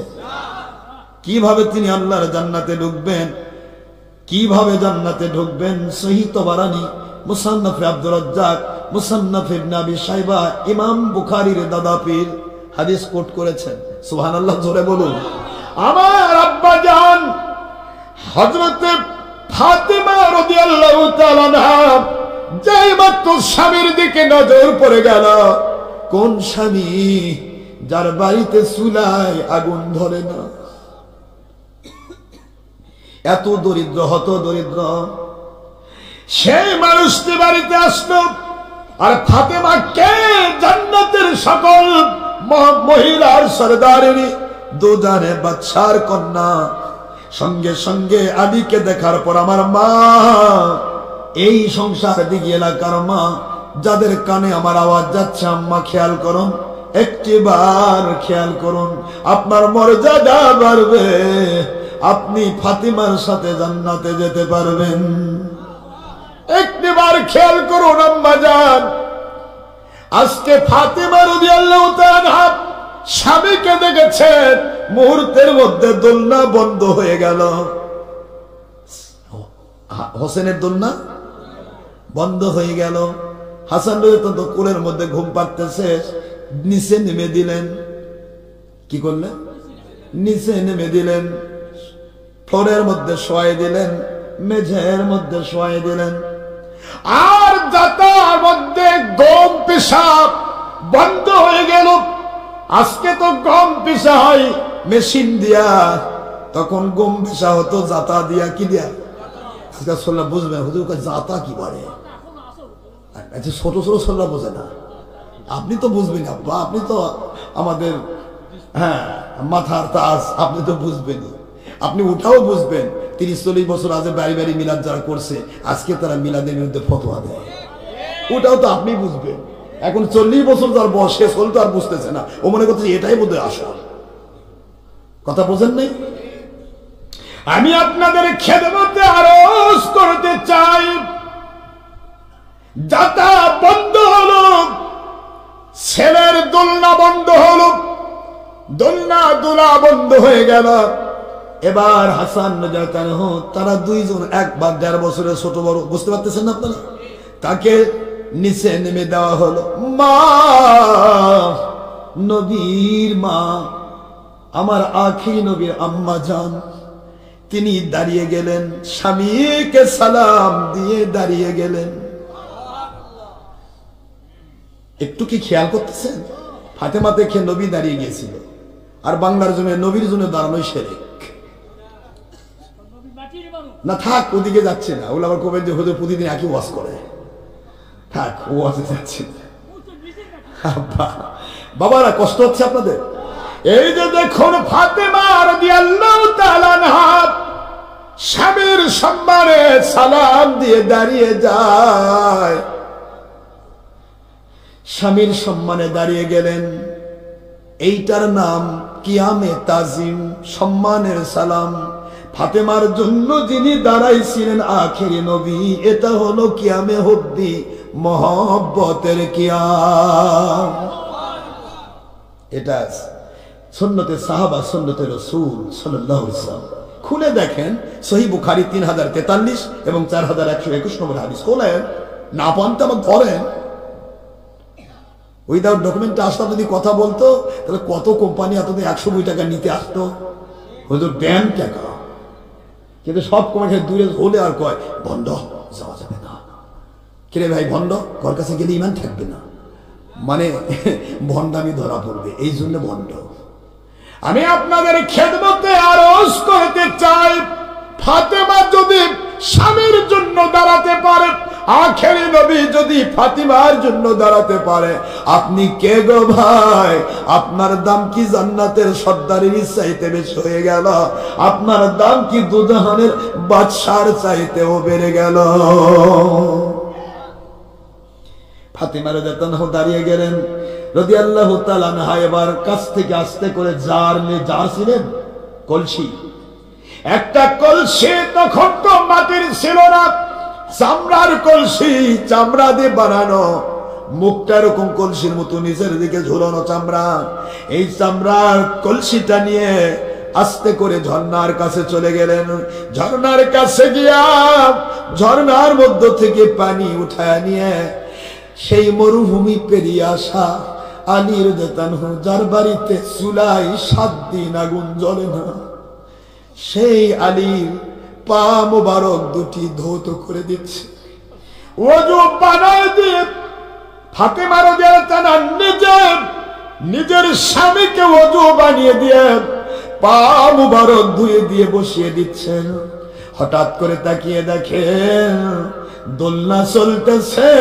কিভাবে তিনি আল্লাহর জান্নাতে ঢুকবেন, কিভাবে জান্নাতে ঢুকবেন? সহিহ তাবারানী, মুসান্নাফে আব্দুর রাজ্জাক, মুসান্নাফে ইবনে আবি শাইবা, ইমাম বুখারীর দাদা পীর হাদিস কোট করেছেন। সুবহানাল্লাহ জোরে বলুন। আমার আব্বা জান হযরত ফাতিমা রাদিয়াল্লাহু তাআলা আনহা যেই মাত্র স্বামীর দিকে নজর পড়ে গেল, কোন স্বামী যার বাড়িতে চুলায় আগুন ধরে না, এত দরিদ্র, হত দরিদ্র, সেই মানুষটি বাড়িতে আসলো। আর ফাতেমা কে? জান্নাতের সকল মহিলার সরদারিনী, দুজানে বাদশার কন্যা। সঙ্গে সঙ্গে আলীকে দেখার পর আমার মা, এই সংসার দিকে এলাকার মা, যাদের কানে আমার আওয়াজ যাচ্ছে, আম্মা খেয়াল করুন, একটিবার খেয়াল করুন, আপনার মর্যাদা বাড়বে, আপনি ফাতিমার সাথে জান্নাতে যেতে পারবেন। একটিবার খেয়াল করুন আম্মা জান, আজকে ফাতিমা রাদিয়াল্লাহু তাআলা স্বামীকে দেখেছেন, মুহূর্তের মধ্যে দোলনা বন্ধ হয়ে গেল। হোসেনের দোলনা বন্ধ হয়ে গেল। হাসান রাদিয়াল্লাহু তাআলা কোলের মধ্যে ঘুম পাড়তেছে, নিচে নেমে দিলেন। কি করলেন? নিচে নেমে দিলেন, ফ্লোরের মধ্যে শোয়াই দিলেন, মেঝের মধ্যে শোয়াই দিলেন। আর জাতার মধ্যে গম পেশাব বন্ধ হয়ে গেল। আজকে তো গম পেশা হয় মেশিন দিয়া, তখন গম পেশা হতো জাতা দিয়া। কি দিয়া? আজকে শুনলে বুঝবে হুজুর জাতা কি বলে, আচ্ছা, ছোট ছোট ছোটরা বোঝে না, আপনি তো বুঝবেন আব্বা, আপনি তো আমাদের মাথার তাজ, আপনি তো বুঝবেনই। আপনি ওটাও বুঝবেন 30-40 বছর আগে বাড়ি বাড়ি মিলাদ যারা করছে, আজকে তারা মিলাদের বিরুদ্ধে ফতোয়া দেয়, ওটাও তো আপনি বুঝবেন। এখন 40 বছর যার বয়স, শেষ হল তো আর বুঝতেছে না, ও মনে করছে এটাই বোধহয় আসল কথা। বোঝেন নাই? আমি আপনাদের খেদমতে আরজ করতে চাই, যাতা বন্ধ হলো, ছেলের দোলনা বন্ধ হলো, দোলনা দোলা বন্ধ হয়ে গেল। এবার হাসান রাদিয়াল্লাহু তারা দুইজন 1 বা 1.5 বছরের ছোট বড়, বুঝতে পারতেছেন না আপনারা, তাকে নিচে নেমে দেওয়া হলো। মা, নবীর মা, আমার আখিরি নবীর আম্মা জান, তিনি দাঁড়িয়ে গেলেন, স্বামীকে সালাম দিয়ে দাঁড়িয়ে গেলেন। একটু কি খেয়াল করতেছেন? ফাতেমা দেখে নবী দাঁড়িয়ে গিয়েছিল, আর বাংলার জন্য নবীর জন্য দাঁড়ানোই শিরক। না থাক, ওদিকে যাচ্ছে না, ওগুলো আবার কবেন যে হুজুর প্রতিদিন একই ওয়াজ করে, থাক, ও ওয়াজে যাচ্ছে না। বাবারা, কষ্ট হচ্ছে আপনাদের? এই যে দেখুন, ফাতেমা রাদিয়াল্লাহু তাআলা আনহা স্বামীর সম্মানে সালাম দিয়ে দাঁড়িয়ে যায়, স্বামীর সম্মানে দাঁড়িয়ে গেলেন। এইটার নাম কিয়ামে তাজিম, সম্মানের সালাম। ফাতেমার জন্য যিনি দাঁড়াইছিলেন আখেরি নবী, এটা হলো কিয়ামে হুব্বি, মহব্বতের কিয়াম। এটা সুন্নতে সাহাবা, সুন্নতে রাসূল সাল্লাল্লাহু আলাইহি ওয়াসাল্লাম। খুলে দেখেন সহিহ বুখারী 3043 এবং 4121 নম্বর হাদিস। খোলেন, না পানতে আমার ধরেন। উইদাউট ডকুমেন্টে আসতাম, যদি কথা বলতো তাহলে কত কোম্পানি এতদিন 120 টাকা নিতে আসতো, হুজুর দেন টাকা। কিন্তু সব কোম্পানি দূরে হলে আর কয় ভণ্ড, যাওয়া যাবে না। কিরে ভাই ভণ্ড, ঘর কাছে গেলে ইমান থাকবে না, মানে ভণ্ডামি ধরা পড়বে, এই জন্য ভণ্ড। আমি আপনাদের খেদমতে আরজ করতে চাই, ফাতেমা যদি স্বামীর জন্য দাঁড়াতে পারে, আখেরি নবী যদি ফাতিমার জন্য দাঁড়াতে পারে, আপনি কে গো ভাই? আপনার দাম কি জান্নাতের সর্দারের চাইতে বেশি হয়ে গেল? আপনার দাম কি দুজাহানের বাদশার চাইতেও বেড়ে গেল? ফাতিমা রাদিয়াল্লাহু দাঁড়িয়ে গেলেন রাদিয়াল্লাহু তাআলা আনহা। এবার কাছ থেকে আস্তে করে জার ছিলেন কলসি, একটা কলসি, তখন তো মাটির ছিল না, চামড়ার কলসি, চামড়া দিয়ে বানানো, মুখটা এরকম কলসির মতো নিচের দিকে ঝুলানো চামড়া। এই চামড়ার কলসিটা নিয়ে আস্তে করে ঝর্ণার কাছে চলে গেলেন। ঝর্ণার কাছে গিয়া ঝর্ণার মধ্য থেকে পানি উঠায় নিয়ে সেই মরুভূমি পেরিয়ে আসা আলী রাদিয়াল্লাহু, যার বাড়িতে চুলাই 7 দিন আগুন জ্বলে না, সেই আলীর পা মোবারক দুটি ধৌত করে দিচ্ছে। ওযু বানায় দিয়ে ফাতেমা রাদিয়াল্লাহু আনহা নিজের স্বামীকে ওযু বানিয়ে দিয়ে পা মোবারক ধুয়ে দিয়ে বসিয়ে দিচ্ছেন। হঠাৎ করে তাকিয়ে দেখেন দোলনা চলতেছে,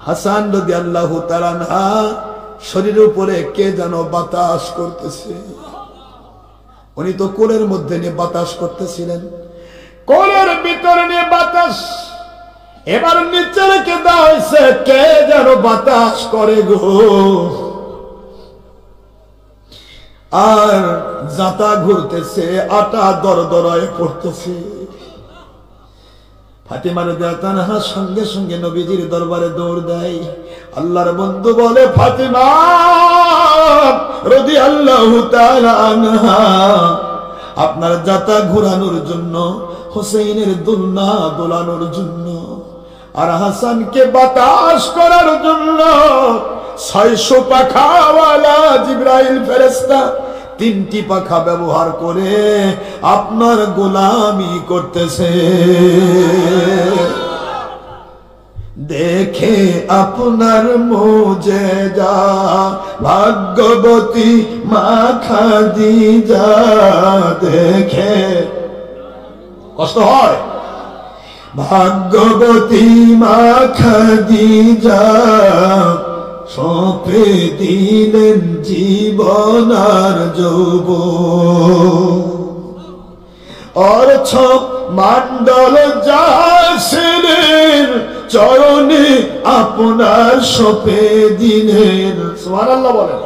হাসান রাদিয়াল্লাহু তাআলা আনহা শরীরের উপরে কে যেন বাতাস করতেছে। উনি তো কোলের মধ্যে নিয়ে বাতাস করতেছিলেন, কোলের ভিতরে নিয়ে বাতাস। এবার নিচে রেখে দেওয়া হয়েছে, কে যেন বাতাস করে গো, আর জাতা ঘুরতেছে, আটা দরদরায় পড়তেছে। ফাতিমা রাদিয়াল্লাহু আনহা সঙ্গে সঙ্গে নবীজির দরবারে দৌড় দেয়। আল্লাহর বন্ধু বলে, ফাতিমা রাদিয়াল্লাহু তাআলা আনহা আপনার জাতা ঘোরানোর জন্য, হোসেইনের দোলনা দোলানোর জন্য, আর হাসানকে বাতাস করার জন্য 600 পাখাওয়ালা জিবরাইল ফেরেশতা 3টি পাখা ব্যবহার করে আপনার গোলামি করতেছে। দেখে আপনার মুজেজা ভাগ্যবতী মা খাদিজা, দেখে কষ্ট হয়, ভাগ্যবতী মা খাদিজা সঁপে দিলেন জীবন আর যৌবন। অর্থ মণ্ডল জাসিরের চরণে আপনার সঁপে দিলেন। সুবহানাল্লাহ বলেন।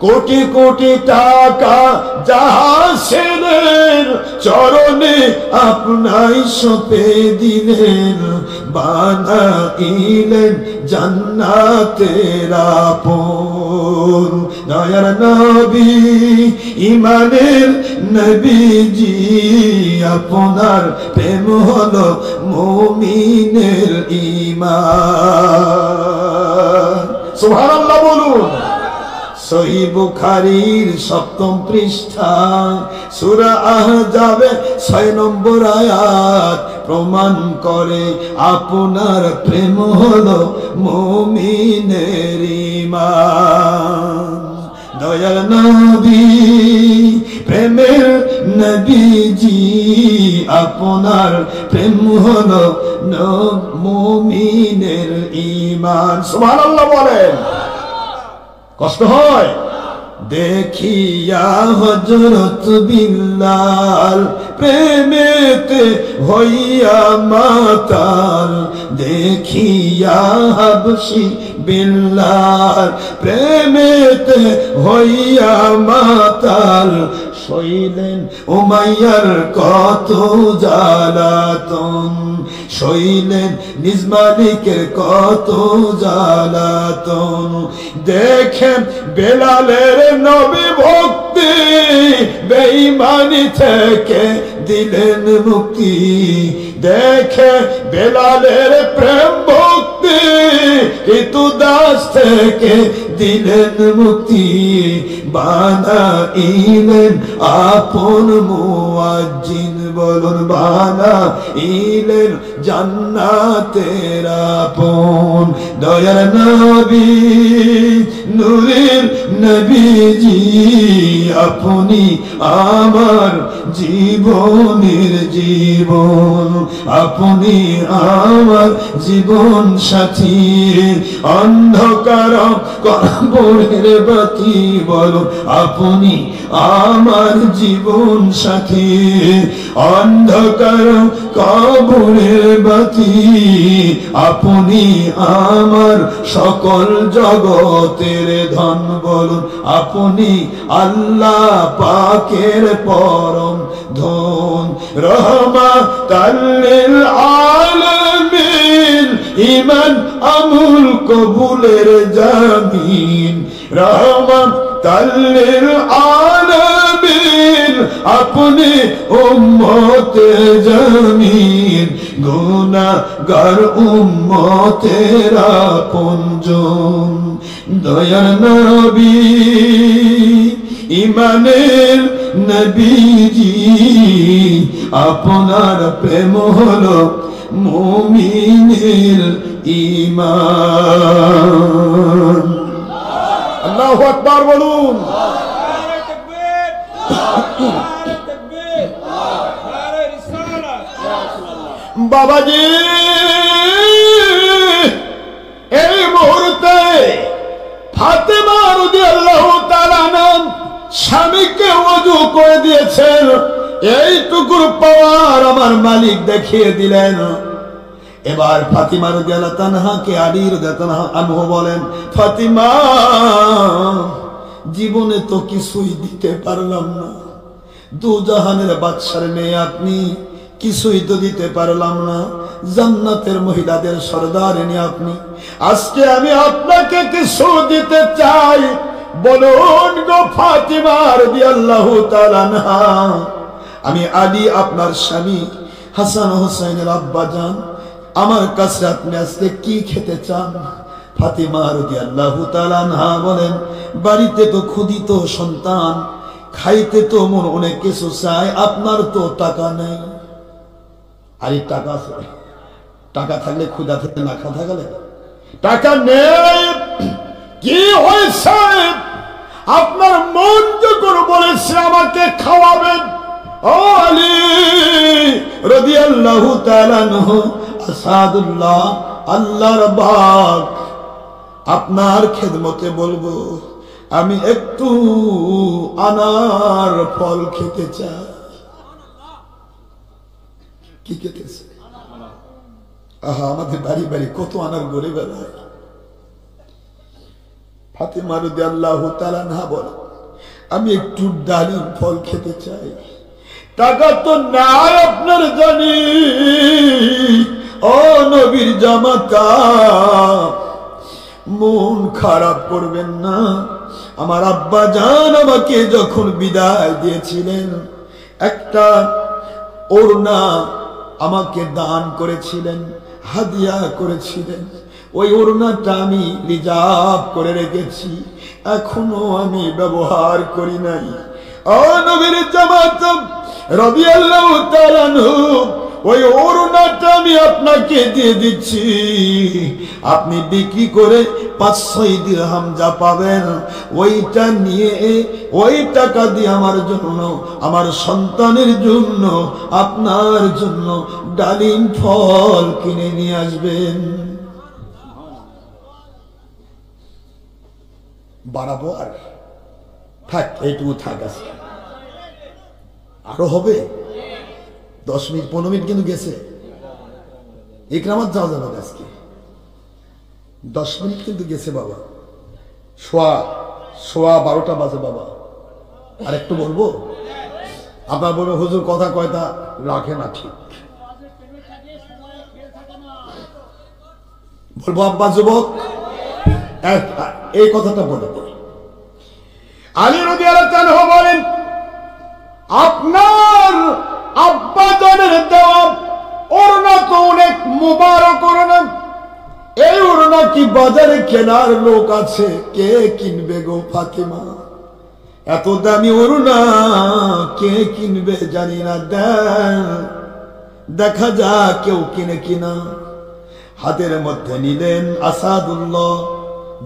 কোটি কোটি টাকা জাসিরের চরণে আপনাই সঁপে দিলেন, বানাইলেন জান্নাতের আপন। দয়ার নবী ইমানের নবীজি, আপনার প্রেম হলো মুমিনের ঈমান। সুবহানাল্লাহ বলুন। সহিহ বুখারীর 7ম পৃষ্ঠা সূরা আহজাবে 6 নম্বর আয়াত প্রমাণ করে আপনার প্রেম হলো মুমিনের ঈমান। দয়াল নবী প্রেমের নবীজি, আপনার প্রেম হলো মুমিনের ঈমান। সুবহানাল্লাহ বলেন। কষ্ট হয় দেখিয়া হযরত বিল্লাল প্রেমেতে হইয়া মাতাল, দেখিয়া হাবশী বিল্লাল প্রেমেতে হইয়া মাতাল, সইলেন উমাইয়ার কত জ্বালাতন, সইলেন নিজ মালিকের কত জ্বালাতন। দেখেন বেলালের নবী ভক্তি, বেঈমানি থেকে দিলেন মুক্তি। দেখে বেলালের প্রেম ভক্তি, কিন্তু দাস থেকে দিলেন মুক্তি। বানাইলেন আপন মুয়াজ্জিন, বলুন বানাইলেন জান্নাতের আপন। দয়ার নবী নূরের নবীজি, আপনি আমার জীবনের জীবন, আপনি আমার জীবন সাথী। অন্ধকার কবরের বাতি, বলো আপনি আমার জীবন সাথী। অন্ধকার কবরের বাতি, আপনি আমার সকল জগতের ধন, বলুন আপনি আল্লাহ পাকের পরম ধন। রহমাতাল লিল আলামিন, ঈমান আমল কবুলের জামিন। রহমাতাল লিল আলামিন, আপনি উম্মতের জামিন। গুনাহগার উম্মতের আপনজন। দয়ার নবী ঈমানের নবীজি, আপনার প্রেম হলো মুমিনের ঈমান। আল্লাহু আকবার বলুন। বাবাজি এই মুহূর্তে ফাতেমা রাদিয়াল্লাহু তাআলা স্বামীকে ওযু করে দিয়েছেন, এইটুকুর পাওয়ার আমার মালিক দেখিয়ে দিলেন। এবার ফাতিমা রাদিয়াল্লাহু তাআলাকে আলী রাদিয়াল্লাহু আনহু বলেন, ফাতিমা জীবনে তো কিছুই দিতে পারলাম না, দু জাহানের বাদশার মেয়ে আপনি, কিছুই তো দিতে পারলাম না, জান্নাতের মহিলাদের সরদারিনী আপনি, আজকে আমি আপনাকে কিছু দিতে চাই। বলুন গো ফাতিমা রাদিয়াল্লাহু তাআলা আনহা, আমি আলী আপনার স্বামী, হাসান হোসেনের আব্বা জান, আমার কাছে আপনি আজকে কি খেতে চান? ফাতিমা রাদিয়াল্লাহু তাআলা আনহা বলেন, বাড়িতে তো ক্ষুধিত সন্তান, খাইতে তো মন অনেক কিছু চায়, আপনার তো টাকা নেই। আরে টাকা আছে, টাকা থাকলে ক্ষুধা থেকে না খাওয়া গেলে, টাকা নেই কি হয়েছে? আপনার মন যখন বলেছে আমাকে খাওয়াবেন, ও আলী রাদিয়াল্লাহু তাআলা আনহু, আসাদুল্লাহ, আল্লাহর বাগ, আপনার খেদমতে বলবো আমি একটু আনার ফল খেতে চাই। কি খেতেছে? আহা, আমাদের বাড়ি বাড়ি কত আনার গড়ে বেড়ায়। ফাতেমা রাদিয়াল্লাহু তাআলা আনহা বলে আমি একটু ডালিম ফল খেতে চাই। টাকা তো নাই আপনার জানি, ও নবীর জামাতা, মন খারাপ করবেন না। আমার আব্বা জান আমাকে যখন বিদায় দিয়েছিলেন একটা ওড়না আমাকে দান করেছিলেন, হাদিয়া করেছিলেন। ওই ওড়নাটা আমি রিজার্ভ করে রেখেছি, এখনো আমি ব্যবহার করি নাই। ও নবীর জামাতা রাদিয়াল্লাহু তাআলা আনহু, ওই ওড়নাটা আমি আপনাকে দিয়ে দিচ্ছি, আপনি বিক্রি করে 5-6 দিরহাম যা পাবেন ওইটা নিয়ে ওই টাকা দিয়ে আমার জন্য, আমার সন্তানের জন্য, আপনার জন্য ডালিম ফল কিনে নিয়ে আসবেন। বাড়াবো আর থাক, এইটুকু থাক, আছে আরো হবে 10 মিনিট 15 মিনিট কিন্তু গেছে। ইকরামাত যাওয়া যাবে আজকে 10 মিনিট কিন্তু গেছে বাবা, সোয়া 12টা বাজে বাবা। আর একটু বলবো, আপনার বলবো হুজুর কথা কয়টা রাখে না, ঠিক বলবো আব্বা যুবক এই কথাটা বলে দেয়। আলী রাদিয়াল্লাহু তাআলা বলেন আপনার আব্বা জানের দেওয়া ওড়না তো অনেক মুবারক ওড়না, এই ওড়না কি বাজারে কেনার লোক আছে? কে কিনবে গো ফাতেমা? এত দামি ওড়না কে কিনবে জানি না, দেখা যা কেউ কিনে কিনা। হাতের মধ্যে নিলেন আসাদুল্লাহ,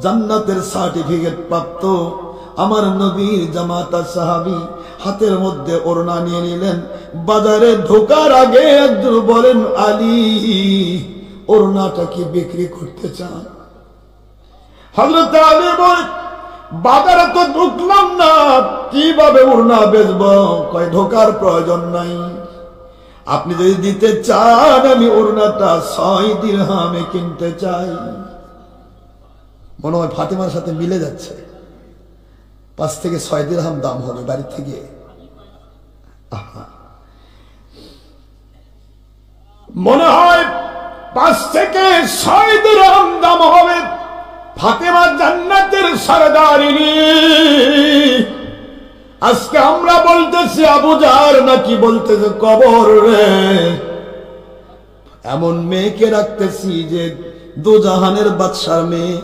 জান্নাতের সার্টিফিকেট প্রাপ্ত আমার নবীর জামাতা সাহাবী, হাতের মধ্যে ওড়না নিয়ে নিলেন। বাজারে ঢোকার আগে একজন বলেন আলী ওড়নাটা কি বিক্রি করতে চান? হযরত আলী বলেন বাজারে তো ঢুকলাম না, কিভাবে ওড়না বেচবো? কয় ঢোকার প্রয়োজন নাই, আপনি যদি দিতে চান আমি ওড়নাটা 6 দিরহামে কিনতে চাই। মনে হয় ফাতেমার সাথে মিলে যাচ্ছে, 5 থেকে 6 দিরহাম দাম হবে বাড়ি থেকে। মনে হয় 5 থেকে 6 দিরহাম দাম হবে। ফাতেমা জান্নাতের সরদারিনী। আজকে আমরা বলতেছি আবু জাহর নাকি বলতেছে কবর রে। এমন মেয়েকে রাখতেছি যে দুজাহানের বাদশার মেয়ে,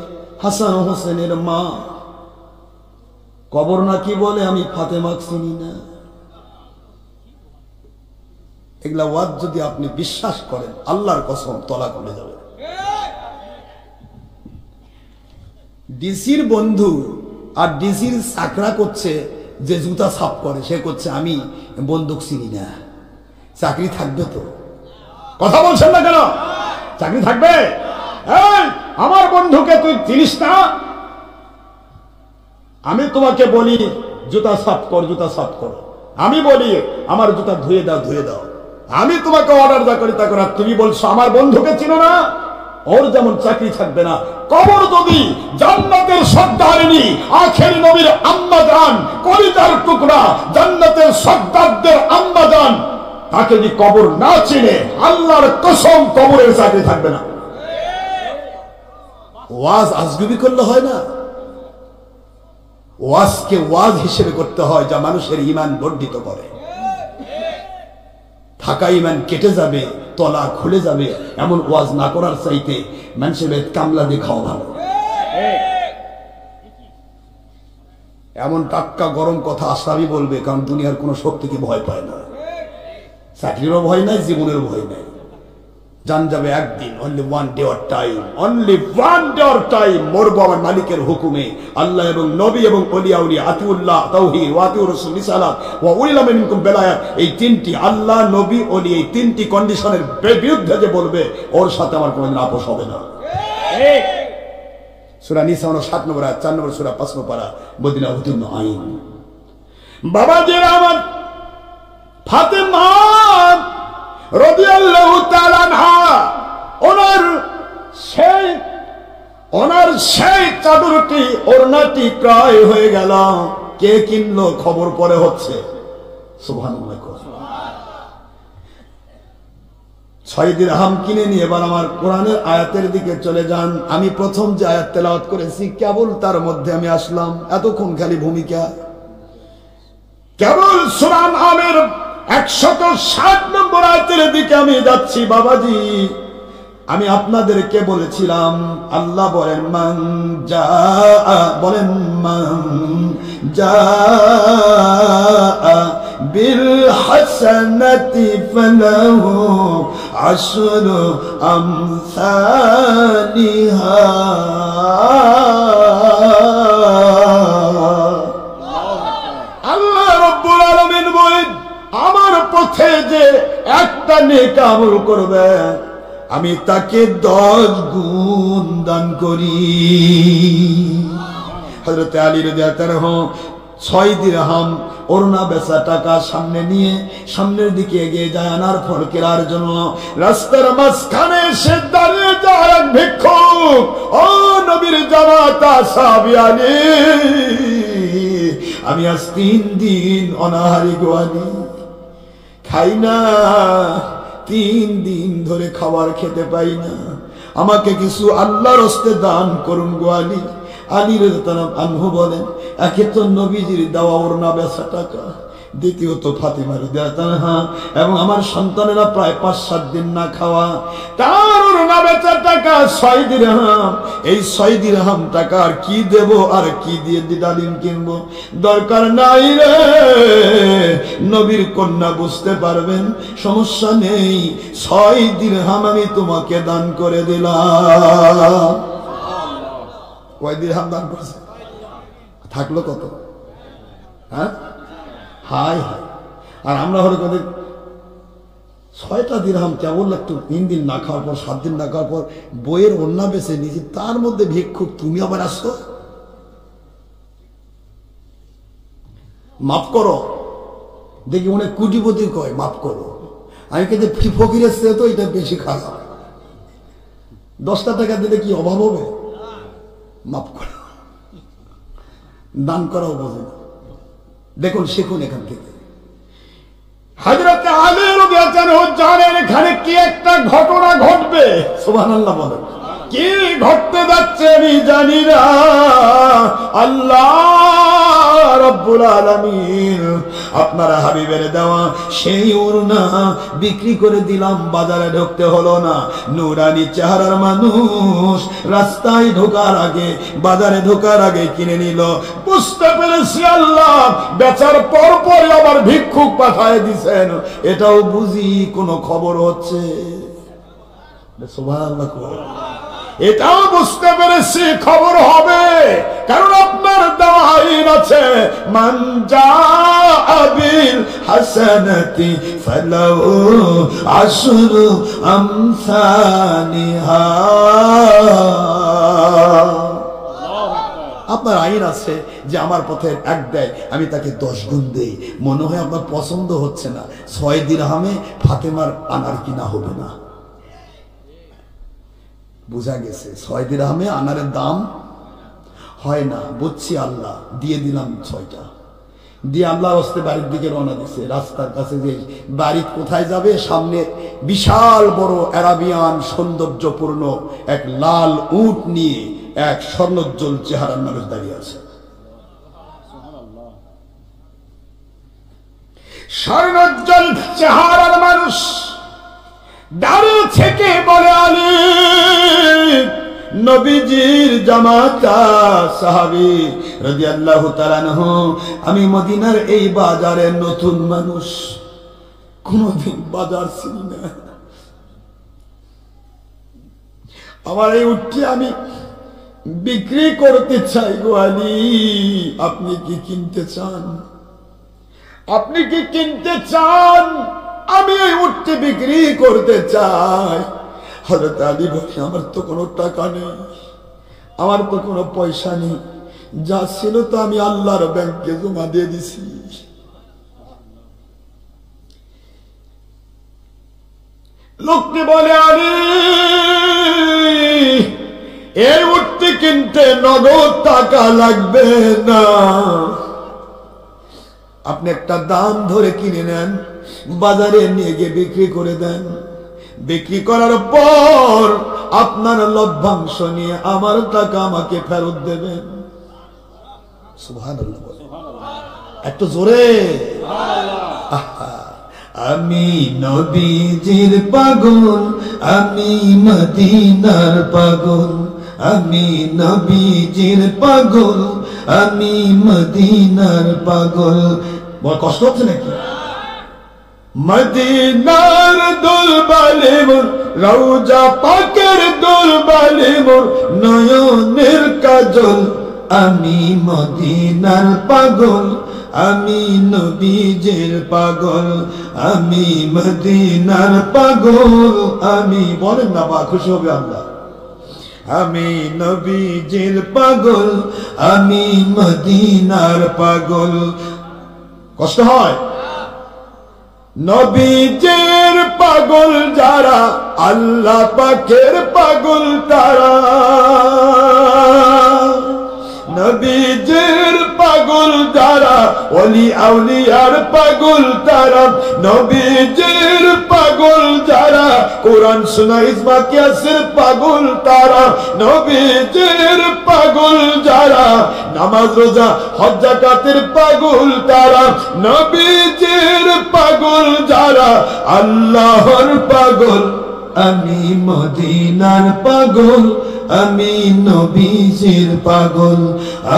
হাসান হোসেনের মা, কবর নাকি বলে আমি ফাতেমা চিনি না। এগুলা ওয়াজ যদি আপনি বিশ্বাস করেন আল্লাহর কসম তলা খুলে যাবে। ডিসির বন্ধু আর ডিসির চাকরা করছে যে জুতা সাফ করে, সে করছে আমি বন্দুক চিনি না। চাকরি থাকবে তো? কথা বলছেন না কেন? চাকরি থাকবে? আমার বন্ধুকে তুই চিনিস না? আমি তোমাকে বলি জুতা সাফ কর, জুতা সাফ করো। আমি বলি আমার জুতা ধুয়ে দাও, ধুয়ে দাও। আমি তোমাকে অর্ডার দা করি তা করা, তুমি বলছো আমার বন্ধুকে চিনো না? ওর যেমন চাকরি থাকবে না। কবর যদি জান্নাতের সর্দারিনী, আখেরি নবীর আম্মা জান, কলিজার টুকরা, জান্নাতের সর্দারদের আম্মা জান, তাকে যদি কবর না চিনে আল্লাহর কসম কবরের চাকরি থাকবে না। ওয়াজ আজগুবি করলে হয় না, ওয়াজকে ওয়াজ হিসেবে করতে হয় যা মানুষের ঈমান বর্ধিত করে। থাকা ঈমান কেটে যাবে, তলা খুলে যাবে, এমন ওয়াজ না করার চাইতে মানুষের কামলা দিয়ে খাওয়া ভালো। এমন টাটকা গরম কথা আশরাফি বলবে, কারণ দুনিয়ার কোন শক্তিকে ভয় পায় না, চাকরিরও ভয় নাই, জীবনের ভয় নাই। জান যাবে একদিন, only one day or time, only one day or time. মরবো আমার মালিকের হুকুমে। আল্লাহ এবং নবী এবং ওলিয়া উলিয়া, আতিউল্লাহ তাওহীদ ওয়া আতিউর রাসূল রিসালাত ওয়া উলিল আমরি মিনকুম বেলায়াত, এই তিনটি আল্লাহ নবী ওলি, এই তিনটি কন্ডিশনের বিরুদ্ধে যে বলবে ওর সাথে আমার কোনোদিন আপোষ হবে না। ঠিক। সূরা নিসা 7 নম্বর আয়াত, 4 নম্বর সূরা 5 নম্বর পারা, মদিনা অবতীর্ণ আইন। বাবাজিরা আমার, ফাতেমা রাদিয়াল্লাহু তাআলা আনহা, ওনার সেই চাদরটি, ওড়নাটি ক্রয় হয়ে গেল। কে কিনলো? খবর পরে হচ্ছে। সুবহানাল্লাহ। 6 দিরহাম কিনে নিয়ে এবার আমার কোরআনের আয়াতের দিকে চলে যান। আমি প্রথম যে আয়াত তেলাওয়াত করেছি কেবল তার মধ্যে আমি আসলাম, এতক্ষণ খালি ভূমিকা। কেবল সূরা আনআমের 160 নম্বর আয়াতের দিকে আমি যাচ্ছি। বাবাজি, আমি আপনাদেরকে বলেছিলাম, আল্লাহ বলেন মান জা, বলেন মান জা বিল হাসানাতি ফালাহু আশরু আমসালিহা। আল্লাহ রাব্বুল আলামিন বলেন, আমার পথে যে একটা নেক আমল করবে আমি তাকে 10 গুণ দান করি। হযরত আলী রাদিয়াল্লাহু আনহু 6 দিরহাম ওড়না বেচা টাকা সামনে নিয়ে সামনের দিকে এগিয়ে যায় আনার পর কেনার জন্য। রাস্তার মাঝখানে এসে দাঁড়িয়ে যায় এক ভিক্ষুক। ও নবীর জামাতা সাহাবী আলী, আমি আজ 3 দিন অনাহারি গো আলী, খাই না, 3 দিন ধরে খাবার খেতে পাই না, আমাকে কিছু আল্লাহর হস্তে দান করুন গো আলী। আলী রাদিয়াল্লাহু আনহু বলেন, একে তো নবীজির দেওয়া ওড়না বেচা টাকা, দ্বিতীয়ত ফাতিমা রাদিয়াল্লাহু আনহা এবং আমার সন্তানেরা প্রায় 5-7 দিন না খাওয়া, তার ওড়না বেচা টাকা 6 দিরহাম। এই 6 দিরহাম টাকা আর কি দেব, আর কি দিয়ে ডালিম কিনবো? দরকার নাই রে নবীর কন্যা, বুঝতে পারবেন, সমস্যা নেই, 6 দিরহাম আমি তোমাকে দান করে দিলাম। কয় দিরহাম দান করছে? থাকলো কত? হ্যাঁ, হাই হাই। আর আমরা হলে কত 6টা দিরহাম কেবল একটু 3 দিন না খাওয়ার পর, 7 দিন না খাওয়ার পর বইয়ের ওড়না বেচে নিয়েছি, তার মধ্যে ভিক্ষুক তুমি আবার আসছো। মাফ করো, দেখি অনেক কুটিপতি কয় মাফ করো, আমি কিন্তু ফকিরের চেয়ে তো এটা বেশি খারাপ। 10টা টাকা দিলে কি অভাব হবে? মাফ করো, দান করাও বোঝে না। দেখুন, শিখুন এখান থেকে। হযরত আলী রাদিয়াল্লাহু আনহু জানেন এখানে কি একটা ঘটনা ঘটবে। সুবহানাল্লাহ বলেন। কি ঘটতে যাচ্ছে আমি জানি না। আল্লাহ রাব্বুল আলামিন আপনারা হাবিবের দেওয়া সেই ওড়না বিক্রি করে দিলাম, বাজারে ঢুকতে হলো না। নূরানি চেহারার মানুষ রাস্তায় ঢোকার আগে, বাজারে ঢোকার আগে কিনে নিল। বুঝতে পেরেছি আল্লাহ বেচার পর পরে আবার ভিক্ষুক পাঠায় দিছেন, এটাও বুঝি কোনো খবর হচ্ছে। সুবহানাল্লাহ, এটাও বুঝতে পেরেছি খবর হবে, কারণ আপনার দেওয়া আইন আছে মান জাআ বিল হাসানাতি ফালাহু আশরু আমসালিহা। আপনার আইন আছে যে আমার পথে 1 দেয় আমি তাকে 10 গুণ দেই। মনে হয় আপনার পছন্দ হচ্ছে না, 6 দিরহামে ফাতেমার আনার কিনা হবে না। বুঝা গেছে, 6 দিরহামে আনারের দাম হয় না। বুঝছি, আল্লাহ দিয়ে দিলাম 6টা দিয়ে আল্লাহর হস্তে বাড়ির দিকে রওনা দিছে। রাস্তার কাছে যে বাড়ি কোথায় যাবে, সামনে বিশাল বড় আরাবিয়ান সৌন্দর্যপূর্ণ এক লাল উট নিয়ে এক স্বর্ণোজ্জ্বল চেহারার মানুষ দাঁড়িয়ে আছে। স্বর্ণোজ্জ্বল চেহারার মানুষ দাঁড়িয়ে থেকে বলে, আলী নবীজির জামাতা সাহাবী রাদিয়াল্লাহু তাআলা আনহু, আমি মদিনার এই বাজারে নতুন মানুষ, কোনদিন বাজার চিনি না, আমার এই উটটি আমি বিক্রি করতে চাই গো আলী, আপনি কি কিনতে চান? আপনি কি কিনতে চান? আমি এই উটটি বিক্রি করতে চাই। হযরত আলী বলে, আমার তো কোনো টাকা নেই, আমার তো কোনো পয়সা নেই, যা ছিল তো আমি আল্লাহর ব্যাংকে জমা দিয়ে দিছি। লোকটি বলে, আলী এই উটটি কিনতে নগদ টাকা লাগবে না, আপনি একটা দাম ধরে কিনে নেন, বাজারে নিয়ে গিয়ে বিক্রি করে দেন। বিক্রি করার পর আপনার লভ্যাংশ নিয়ে আমার টাকা আমাকে ফেরত দেবেন। সুবহানাল্লাহ, একটু জোরে। আমি নবীজির পাগল, আমি মদিনার পাগল, আমি নবীজির পাগল, আমি মদিনার পাগল। বড় কষ্ট হচ্ছে নাকি? মদিনার দুলবালে মোর, রওজা পাকের দুলবালে মোর, নয়নের কাজল, আমি মদিনার পাগল, আমি নবীজির পাগল, আমি মদিনার পাগল, আমি। বলেন না বা, খুশি হবে আল্লাহ। আমি নবীজির পাগল, আমি মদিনার পাগল। কষ্ট হয়? নবীজির পাগল যারা, আল্লাহ পাকের পাগল তারা। নবীজির পাগল যারা, ওলি আউলিয়ার পাগল তারা। নবীজির পাগল যারা, কোরআন সুন্নাহ ইজমা কিয়াসের পাগল তারা। নবীজির পাগল যারা, নামাজ রোজা হজ যাকাতের পাগল তারা। নবীজির পাগল যারা, আল্লাহর পাগল, আমি মদিনার পাগল, আমি নবীজির পাগল,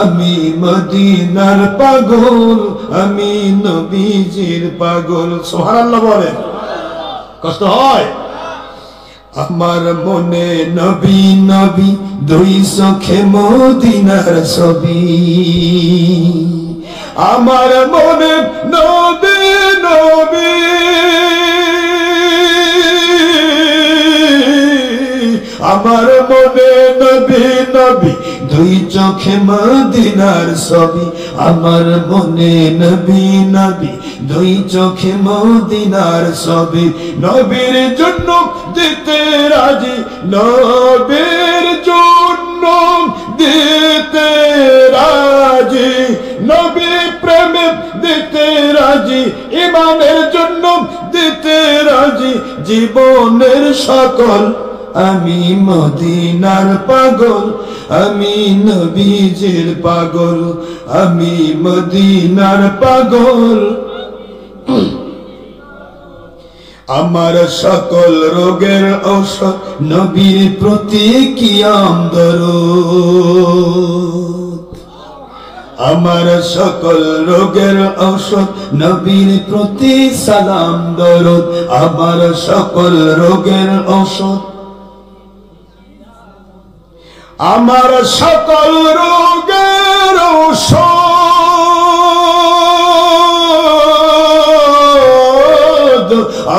আমি মদিনার পাগল, আমি নবীজির পাগল। সুবহানাল্লাহ বলে। কষ্ট হয়? আমার মনে নবী নবী, দুই চোখে মদিনার ছবি। আমার মনে নবী নবী, আমার মনে নবী নবী, দুই চোখে মদিনার ছবি। আমার মনে নবী নবী, দুই চোখে মদিনার ছবি। নবীর জন্য দিতে রাজি, নবীর জন্য দিতে রাজি, নবী প্রেমে দিতে রাজি, ইমানের জন্য দিতে রাজি, জীবনের সকল। আমি মদিনার পাগল, আমি নবীজির পাগল, আমি মদিনার পাগল। আমার সকল রোগের ঔষধ, নবীর প্রতি কিয়াম দরুদ। আমার সকল রোগের ঔষধ, নবীর প্রতি সালাম দরুদ। আমার সকল রোগের ঔষধ, আমার সকল রোগের ঔষধ,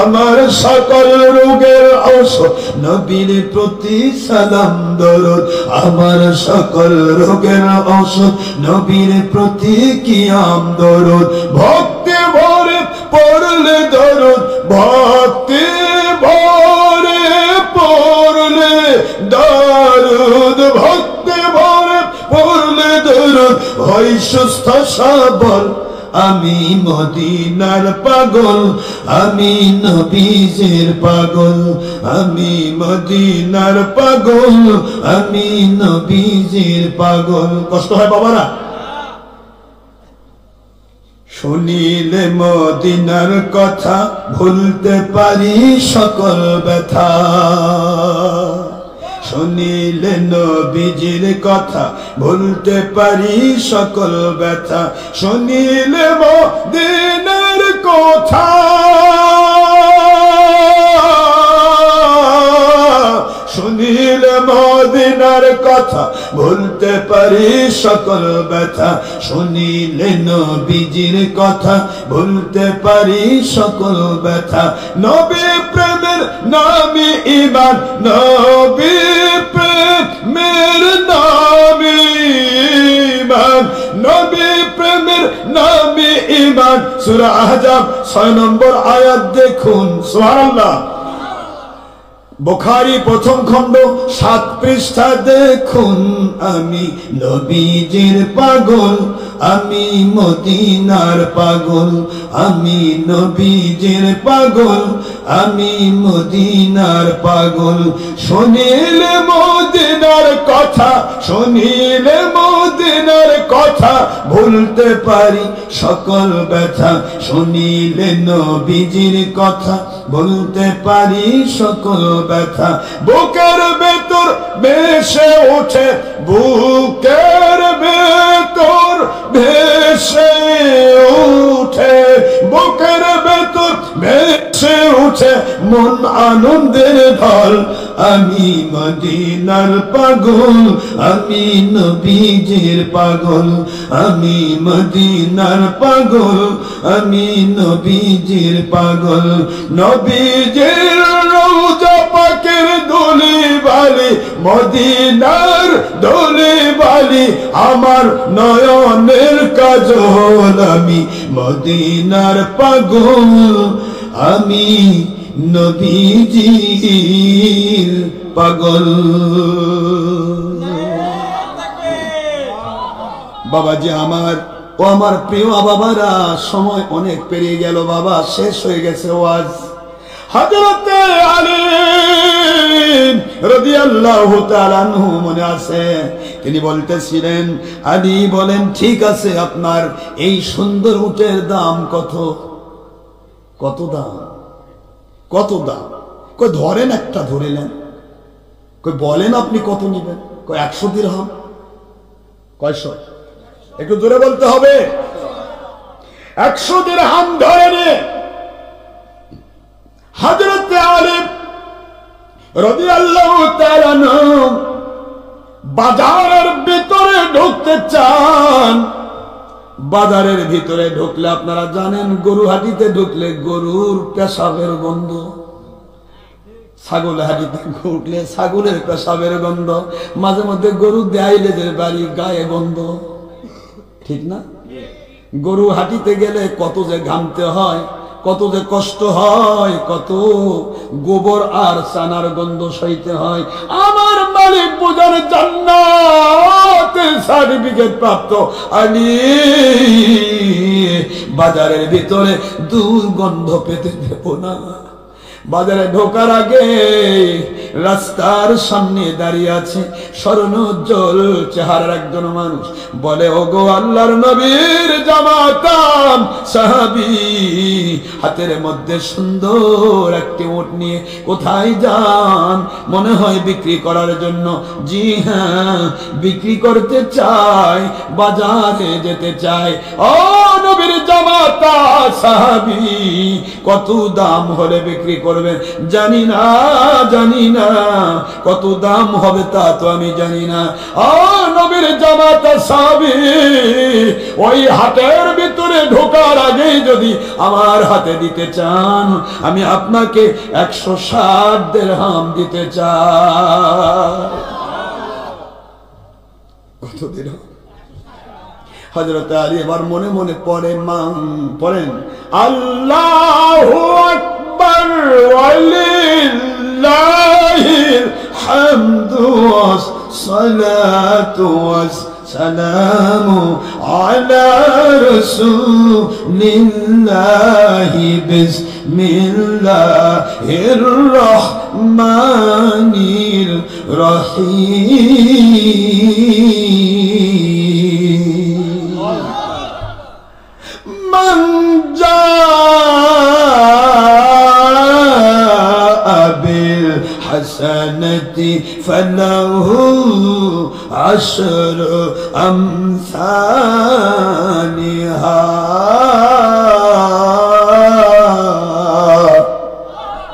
আমার সকল রোগের ঔষধ, নবীর প্রতি সালাম দরুদ। আমার সকল রোগের ঔষধ, নবীর প্রতি কিয়াম দরুদ। ভক্তি ভরে পড়লে দরুদ, ভক্তি ভরে পড়লে দরুদ, ভক্তি ভরে পড়লে দরুদ, হয় সুস্থ সবল। আমি মদিনার পাগল, আমি নবীজির পাগল, আমি মদিনার পাগল, আমি নবীজির পাগল। কষ্ট হয় বাবারা? শুনিলে মদিনার কথা, ভুলতে পারি সকল ব্যথা। শুনিলে নবীজির কথা, ভুলতে পারি সকল ব্যথা। শুনিলে মদিনার কথা, শুনিলে মদিনার কথা ভুলতে পারি সকল ব্যথা শুনিলে নবীজির কথা ভুলতে পারি সকল ব্যথা নবী প্রেমের নামে ঈমান নবী প্রেমের নামে ঈমান নবী প্রেমের নামে ঈমান সূরা আহজাব 6 নম্বর আয়াত দেখুন সুবহানাল্লাহ বুখারী প্রথম খণ্ড 7 পৃষ্ঠা দেখুন আমি নবীজির পাগল আমি মদিনার পাগল আমি নবীজির পাগল আমি মদিনার পাগল শুনিলে মদিনার কথা শুনিলে মদিনার কথা ভুলতে পারি সকল ব্যথা শুনিলে নবীজির কথা বলতে পারি সকল ব্যথা বুকের ভেতর ভেসে ওঠে বুকের ভেতর ভেসে ওঠে বুকের ভেতর ভেসে ওঠে মন আনন্দের ঢল আমি মদিনার পাগল আমি নবীজির পাগল আমি মদিনার পাগল আমি নবীজির পাগল নবীজির রওজা পাকের ধুলি বালি মদিনার ধুলি বালি আমার নয়নের কাজল আমি মদিনার পাগল আমি নবীজির পাগল বাবাজি আমার ও আমার প্রিয় বাবারা সময় অনেক পেরিয়ে গেল বাবা শেষ হয়ে গেছে ওয়াজ হযরতে আলী রাদিয়াল্লাহু তাআলা আনহু মনে আছে তিনি বলতেছিলেন আলী বলেন ঠিক আছে আপনার এই সুন্দর উটের দাম কত কত দাম কত দাম কই ধরেন একটা ধরিলেন কই বলেন আপনি কত নেবেন কই 100 দিরহাম কয়শো একটু জোরে বলতে হবে 100 দিরহাম ধরে নে হযরত আলী রাদিয়াল্লাহু তাআলা বাজারের ভিতরে ঢুকতে চান বাজারের ভিতরে ঢুকলে আপনারা জানেন গরু হাটিতে ঢুকলে গরুর পেশাবের গন্ধ ছাগল হাটিতে ঢুকলে ছাগলের পেশাবের গন্ধ মাঝে মধ্যে গরু দেয়াইলে যে বাড়ি গায়ে গন্ধ ঠিক না গরু হাটিতে গেলে কত যে ঘামতে হয় কত যে কষ্ট হয় কত গোবর আর চানার গন্ধ সইতে হয় আমার মালিক বুঝার জান্নাতের সার্টিফিকেট প্রাপ্ত আলী বাজারের ভিতরে দুর্গন্ধ পেতে দেব না বাজারে ঢোকার আগে রাস্তার সামনে দাঁড়িয়ে আছে স্বর্ণোজ্জ্বল চেহারার একজন মানুষ বলে ওগো আল্লাহর নবীর জামাতাম সাহাবী হাতের মধ্যে সুন্দর একটি উট নিয়ে কোথায় যান মনে হয় বিক্রি করার জন্য জি হ্যাঁ বিক্রি করতে চাই বাজারে যেতে চাই ও নবীর জামাতা সাহাবী কত দাম হলে বিক্রি করবেন জানি না কত দাম হবে তা তো আমি জানি না ও নবীর জামাতা সাহাবী ওই হাটের ভিতরে ঢোকার আগে যদি আমার হাতে দিতে চান আমি আপনাকে 160 দিরহাম দিতে চাই কত দিরহাম হযরত আলী এবার মনে মনে পড়েন আল্লাহু আকবার ওয়ালিল্লাহিল হামদু ওয়াস সালাতু ওয়াস সালামু আলা রাসূলিল্লাহি বিসমিল্লাহির রহমানির রহিম মান জাআ বিল হাসানাতি ফালাহু আশরু আমসালিহা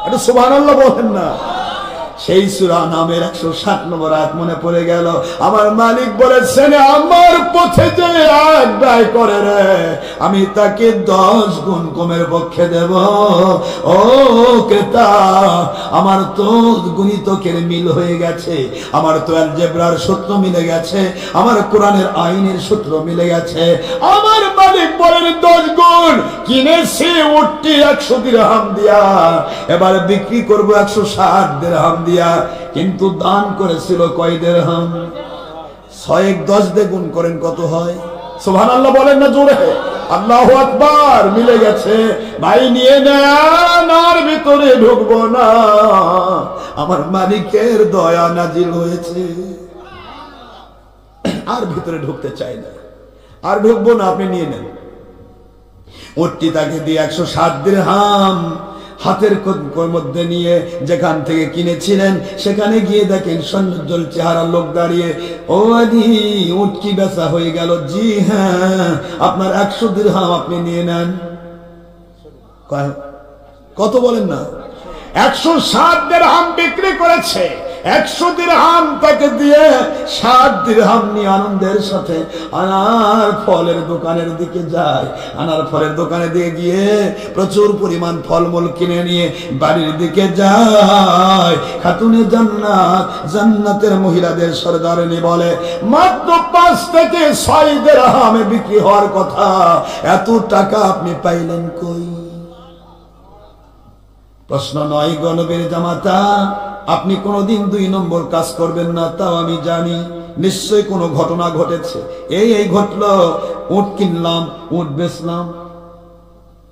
এটা সুবহানাল্লাহ বলেন না সেই সূরা নামের 160 নম্বর আয়াত মনে পড়ে গেল। আমার মালিক বলেছেন, আমার পথে যে এক ব্যয় করে রে, আমি তাকে 10 গুণ কমের পক্ষে দেব। ও ক্রেতা, আমার তো গণিতকের মিল হয়ে গেছে, আমার তো অ্যালজেব্রার সূত্র মিলে গেছে, আমার কোরআনের আইনের সূত্র মিলে গেছে। আমার মালিক বলেন 10 গুণ কিনেছি উটটি 100 দিরহাম দিয়া, এবার বিক্রি করব 160 দিরহাম দিয়া। কিন্তু দান করেছিল কয় দিরহাম? 6 10 দিয়ে গুণ করেন কত হয়? সুবহানাল্লাহ বলেন না জোরে? আল্লাহু আকবার। মিলে গেছে ভাই, নিয়ে নেন, আর ভিতরে ঢুকবো না। আমার মালিকের দয়া নাজিল হয়েছে, আর ভিতরে ঢুকতে চাই না, আর ঢুকবো না, আপনি নিয়ে নেন। ওটি তাকে দিয়ে 160 দিরহাম হাতের মধ্যে নিয়ে যেখান থেকে কিনেছিলেন সেখানে গিয়ে দেখেন সন্ন্যজ্জ্বল চেহারা লোক দাঁড়িয়ে। ও আদি, উট কি বেচা হয়ে গেল? জি হ্যাঁ, আপনার 100 দিরহাম আপনি নিয়ে নেন। কত বলেন না? 160 দিরহাম বিক্রি করেছে। 100 দিরহাম তাকে দিয়ে 60 দিরহাম নিয়ে আনন্দের সাথে আনার ফলের দোকানের দিকে যায়। আনার ফলের দোকানে দিয়ে গিয়ে প্রচুর পরিমাণ ফলমূল কিনে নিয়ে বাড়ির দিকে যায়। খাতুনে জান্নাত, জান্নাতের মহিলাদের সরদারিনী বলে, মাত্র 5 থেকে 6 দিরহামে বিক্রি হওয়ার কথা, এত টাকা আপনি পাইলেন কই? প্রশ্ন নয়, গণবীর জামাতা, আপনি কোনদিন 2 নম্বর কাজ করবেন না, তাও আমি জানি। নিশ্চয়ই কোনো ঘটনা ঘটেছে। এই ঘটলো, উট কিনলাম, উট বেচলাম।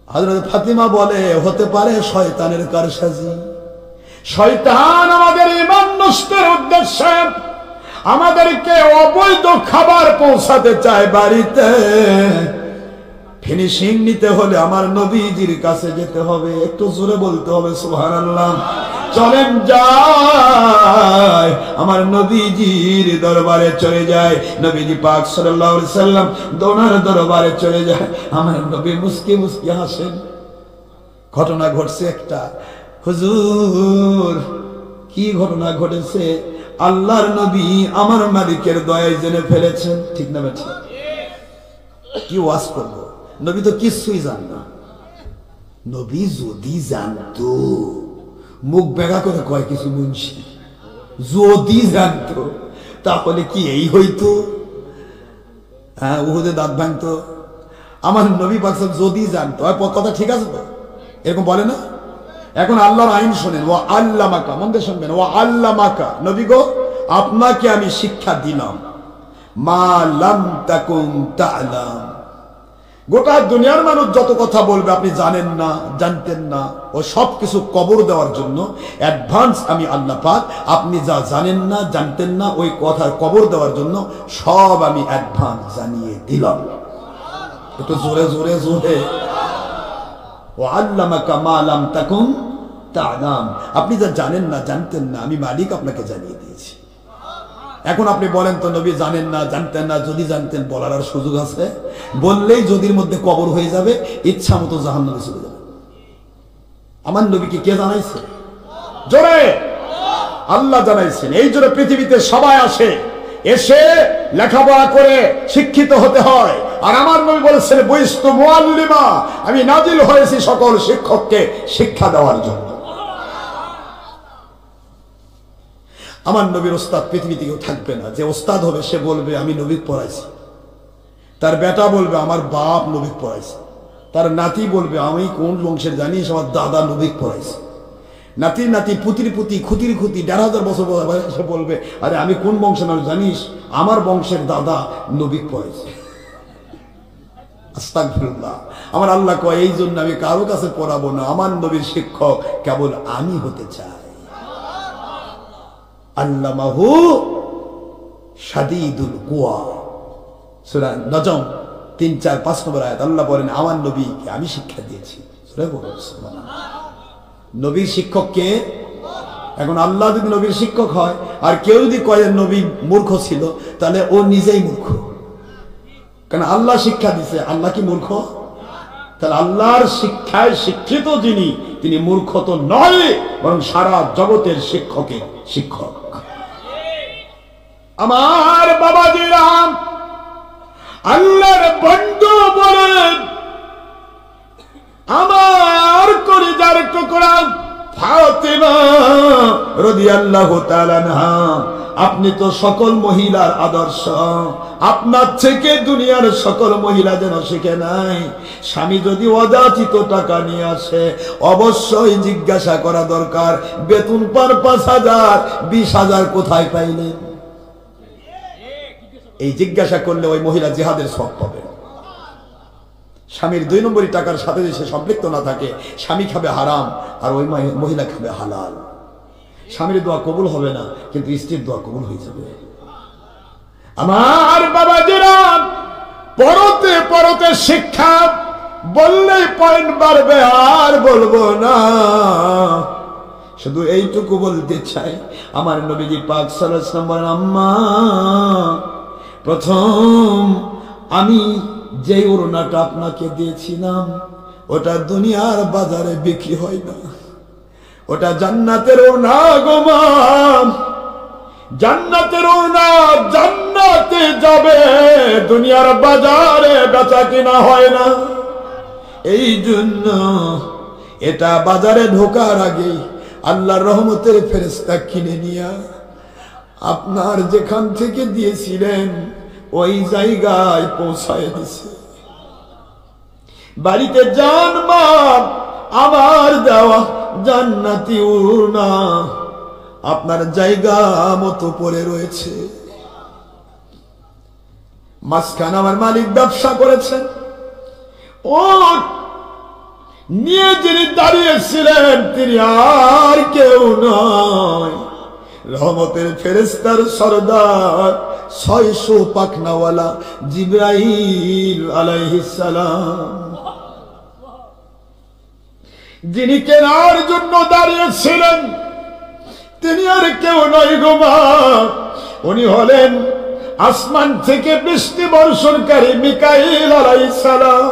হযরত ফাতিমা বলে, হতে পারে শয়তানের কারসাজি। শয়তান আমাদের ঈমান নষ্টের উদ্দেশ্যে আমাদেরকে অবৈধ খাবার পৌঁছাতে চায় বাড়িতে। ফিনিশিং নিতে হলে আমার নবীজির কাছে যেতে হবে। একটু জোরে বলতে হবে সুবহানাল্লাহ। চলেন যাই, আমার নবীজির দরবারে চলে যায়। নবীজি পাক সাল্লাল্লাহু আলাইহি সাল্লাম দোনার দরবারে চলে যায়। আমার নবী মুস্কি মুস্কি হাসেন। ঘটনা ঘটছে একটা। হুজুর, কি ঘটনা ঘটেছে? আল্লাহর নবী আমার মালিকের দয়ায় জেনে ফেলেছেন। ঠিক না বেঠিক? কি ওয়াজ করব? নবী তো কিছুই জান না। নবী যদি জানতো, মুখ বেগা করে কয় কিছু মুন্সি, যদি জানতো তাহলে কি এই হইতো? হ্যাঁ, উহুদে দাঁত ভাঙতো। আমার নবী পাক যদি জানতো, কথা ঠিক আছে তো? এরকম বলে না? এখন আল্লাহর আইন শোনেন, ওয়া আল্লামাকা, মন দিয়ে শুনবেন, ওয়া আল্লামাকা, নবী গো আপনাকে আমি শিক্ষা দিলাম, মা লাম তাকুন তা'লাম। গোটা দুনিয়ার মানুষ যত কথা বলবে আপনি জানেন না, জানতেন না, ও সব কিছু কবর দেওয়ার জন্য অ্যাডভান্স আমি আল্লাহ পাক আপনি যা জানেন না, জানতেন না, ওই কথার কবর দেওয়ার জন্য সব আমি অ্যাডভান্স জানিয়ে দিলাম। একটু জোরে জোরে জোরে। ও আল্লামাকা মা লাম তাকুন তা'লাম, আপনি যা জানেন না, জানতেন না, আমি মালিক আপনাকে জানিয়ে দিয়েছি। এখন আপনি বলেন তো, নবী জানেন না, জানতেন না, যদি জানতেন বলার আর সুযোগ আছে? বললেই যদির মধ্যে কবর হয়ে যাবে, ইচ্ছা মতো জাহান্নামে চলে যাবে। আমার নবীকে কে জানাইছে? জোরে আল্লাহ জানাইছেন। এই জন্য পৃথিবীতে সবাই আসে, এসে লেখাপড়া করে শিক্ষিত হতে হয়। আর আমার নবী বলেছেন, বুইস্তু মুআল্লিমা, আমি নাজিল হয়েছি সকল শিক্ষককে শিক্ষা দেওয়ার জন্য। আমার নবীর ওস্তাদ পৃথিবীতে কেউ থাকবে না। যে ওস্তাদ হবে সে বলবে আমি নবী পড়াইছি, তার বেটা বলবে আমার বাপ নবী পড়াইছে, তার নাতি বলবে আমি কোন বংশের জানিস, আমার দাদা নবী পড়াইছে। নাতির নাতি, পুতির পুতি, খুতির খুতি ১৫০০ বছর সে বলবে আরে আমি কোন বংশের মানুষ জানিস, আমার বংশের দাদা নবী পড়াইছে। আস্তাগফিরুল্লাহ। আমার আল্লাহ কয়, এই জন্য আমি কারো কাছে পড়াবো না, আমার নবীর শিক্ষক কেবল আমি হতে চাই। আল্লামাহু শাদীদুল কুওয়া, সূরা নজম ৩, ৪, ৫ নম্বর আয়াত। আল্লাহ বলেন আমার নবীকে আমি শিক্ষা দিয়েছি। সূরা বলুন সুবহানাল্লাহ। নবীর শিক্ষক কে? এখন আল্লাহ যদি নবীর শিক্ষক হয় আর কেউ যদি কয় নবী মূর্খ ছিল, তাহলে ও নিজেই মূর্খ। কারণ আল্লাহ শিক্ষা দিছে, আল্লাহ কি মূর্খ? তাহলে আল্লাহর শিক্ষায় শিক্ষিত যিনি, তিনি মূর্খ তো নয়, বরং সারা জগতের শিক্ষকের শিক্ষক। আমার বাবাজিরা, আল্লাহর বন্ধু বলেন, আমার কলিজার টুকরা ফাতিমা রাদিয়াল্লাহু তাআলা আনহা, আপনি তো সকল মহিলার আদর্শ। আপনার থেকে দুনিয়ার সকল মহিলা যেন শিখে নাই। স্বামী যদি অযাচিত টাকা নিয়ে আসে, অবশ্যই জিজ্ঞাসা করা দরকার, বেতন পার 5,000, 20,000 কোথায় পাইলেন? এই জিজ্ঞাসা করলে ওই মহিলা জিহাদের সওয়াব পাবে। স্বামীর 2 নম্বরই টাকার সাথে যদি সে সম্পৃক্ত না থাকে, স্বামী খাবে হারাম আর ওই মহিলা খাবে হালাল। স্বামীর দোয়া কবুল হবে না, কিন্তু স্ত্রীর দোয়া কবুল হয়ে যাবে। আমার বাবাজিরা, পরতে পরতে শিক্ষা বললেই পয়েন্ট বাড়বে, আর বলবো না। শুধু এইটুকু বলতে চাই, আমার নবীজি পাক সাল্লাল্লাহু আলাইহি ওয়াসাল্লাম বলেন, আম্মা, প্রথম আমি যে ওড়নাটা আপনাকে দিয়েছিলাম, ওটা দুনিয়ার বাজারে বিক্রি হয় না, ওটা জান্নাতের ওড়না গো মা। জান্নাতের ওড়না জান্নাতে যাবে, দুনিয়ার বাজারে বেচা কিনা হয় না। এই জন্য এটা বাজারে ঢোকার আগে আল্লাহর রহমতের ফেরেশতা কিনে নিয়া আপনার যেখান থেকে দিয়েছিলেন ওই জায়গায় পৌঁছায় দিছে। বাড়িতে যান মা, আমার দেওয়া জান্নাতি ওড়না আপনার জায়গা মতো পড়ে রয়েছে। মাঝখানে আমার মালিক ব্যবসা করেছেন, ও নিয়ে যিনি দাঁড়িয়েছিলেন তিনি আর কেউ নয়, রহমতের ফেরেশতার সরদার 600 পাখনাওয়ালা জিবরাইল আলাইহিস সালাম। যিনি কেনার জন্য দাঁড়িয়েছিলেন তিনি আর কেউ নয় গো মা, উনি হলেন আসমান থেকে বৃষ্টি বর্ষণকারী মিকাইল আলাইহিস সালাম।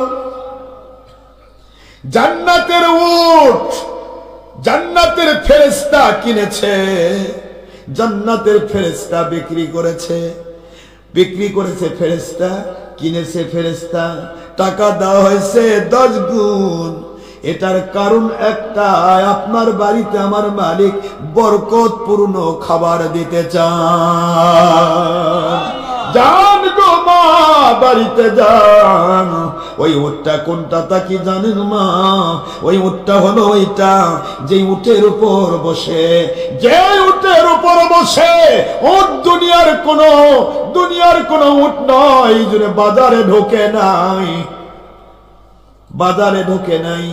জান্নাতের উট জান্নাতের ফেরেশতা কিনেছে, জান্নাতের ফেরেশতা বিক্রি করেছে ফেরেশতা, কিনেছে ফেরেশতা, টাকা দেওয়া হয়েছে 10 গুণ। এটার কারণ একটা, আপনার বাড়িতে আমার মালিক বরকতপূর্ণ খাবার দিতে চান। যান গো মা, বাড়িতে যান। ওই উটটা কোনটা তা কি জানেন মা? ওই উটটা হলো ওইটা যে উটের উপর বসে, উট দুনিয়ার কোন উট নয়, বাজারে ঢোকে নাই।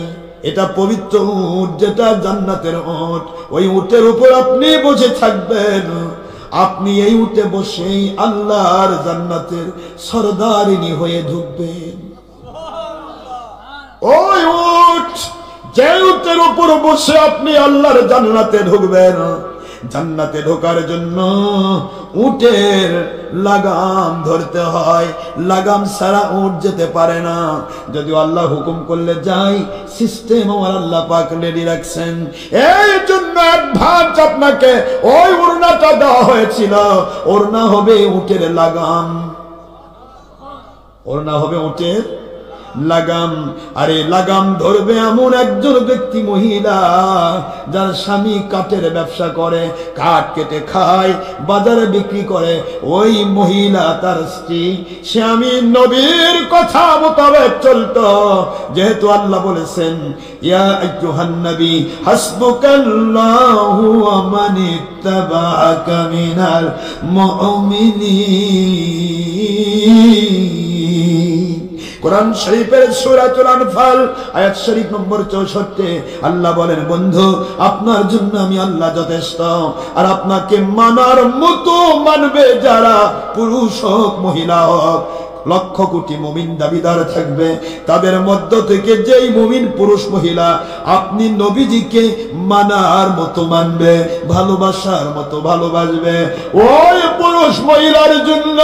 এটা পবিত্র উট, যেটা জান্নাতের উট। ওই উটের উপর আপনি বসে থাকবেন, আপনি এই উটে বসেই আল্লাহর জান্নাতের সরদারিনী হয়ে ঢুকবেন। ওই উট, যে উটের উপর বসে আপনি আল্লাহর জান্নাতে ঢুকবেন, জান্নাতে ঢোকার জন্য উটের লাগাম ধরতে হয়, লাগাম ছাড়া উট যেতে পারে না। যদি আল্লাহ হুকুম করলে যাই, সিস্টেম আমার আল্লাহ পাক রেডি রাখছেন। এই জন্য অ্যাডভান্স আপনাকে ওই ওড়নাটা দেওয়া হয়েছিল। ওড়না হবে উটের লাগাম, ওড়না হবে উটের লাগাম। আরে লাগাম ধরবে এমন একজন ব্যক্তি, মহিলা যার স্বামী কাঠের ব্যবসা করে, কাঠ কেটে খায়, বাজারে বিক্রি করে। ওই মহিলা তার স্ত্রী, সে আমি নবীর কথা মোতাবেক চলতো। যেহেতু আল্লাহ বলেছেন, ইয়া আইয়ুহান নবী হাসবুকাল্লাহু ওয়া মান ইত্তাবাআকা মিনাল মুমিনিন। কোরআন শরীফের সূরাতুল আনফাল আয়াত শরীফ নম্বর 64 আল্লাহ বলেন, বন্ধু আপনার জন্য আমি আল্লাহ যথেষ্ট। আর আপনাকে মানার মতো মানবে যারা, পুরুষ হোক মহিলা হোক। 1,00,000 কোটি মুমিন দাবিদার থাকবে, তাদের মধ্য থেকে যেই মুমিন পুরুষ মহিলা আপনি নবীজিকে মানার মতো মানবে, ভালোবাসার মতো ভালোবাসবে, ওই পুরুষ মহিলার জন্য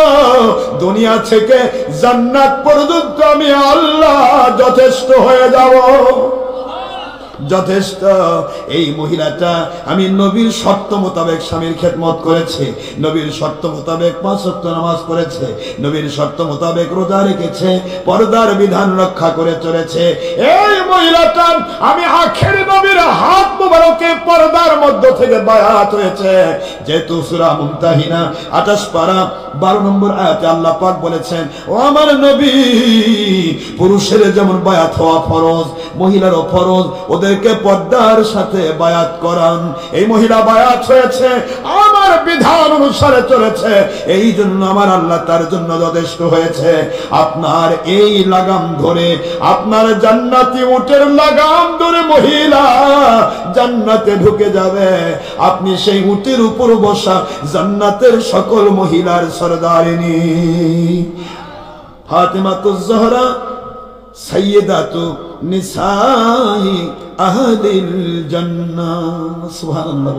দুনিয়া থেকে জান্নাত পর্যন্ত আমি আল্লাহ যথেষ্ট হয়ে যাব। যথেষ্ট। এই মহিলাটা আমি নবীর শর্ত মোতাবেক স্বামীর খেদমত করেছে, নবীর শর্ত মোতাবেক 5 ওয়াক্ত নামাজ পড়েছে, নবীর শর্ত মোতাবেক রোজা রেখেছে, পর্দার বিধান রক্ষা করে চলেছে। এই মহিলাটা আমি আখের নবীর হাত মোবারকে পর্দার মধ্য থেকে বায়াত হয়েছে। যেহেতু সূরা মুমতাহিনা 28 পারা 12 নম্বর আয়াতে আল্লাহ পাক বলেছেন, ও আমার নবী, পুরুষের যেমন বায়াত হওয়া ফরজ, মহিলারও ফরজ, ওদেরকে পর্দার সাথে বায়াত করান। এই মহিলা বায়াত হয়েছে, আমার বিধান অনুসারে চলেছে, এই জন্য আমার আল্লাহ তার জন্য যথেষ্ট হয়েছে। আপনার এই লাগাম ধরে, আপনার জান্নাতি উটের লাগাম ধরে মহিলা জান্নাতে ঢুকে যাবে। আপনি সেই উটের উপর বসা জান্নাতের সকল মহিলার সরদারিনী ফাতেমাতুজ জহরা সাইয়্যিদাতু নিসাই আহলিল জান্নাহ। সুবহানাল্লাহ।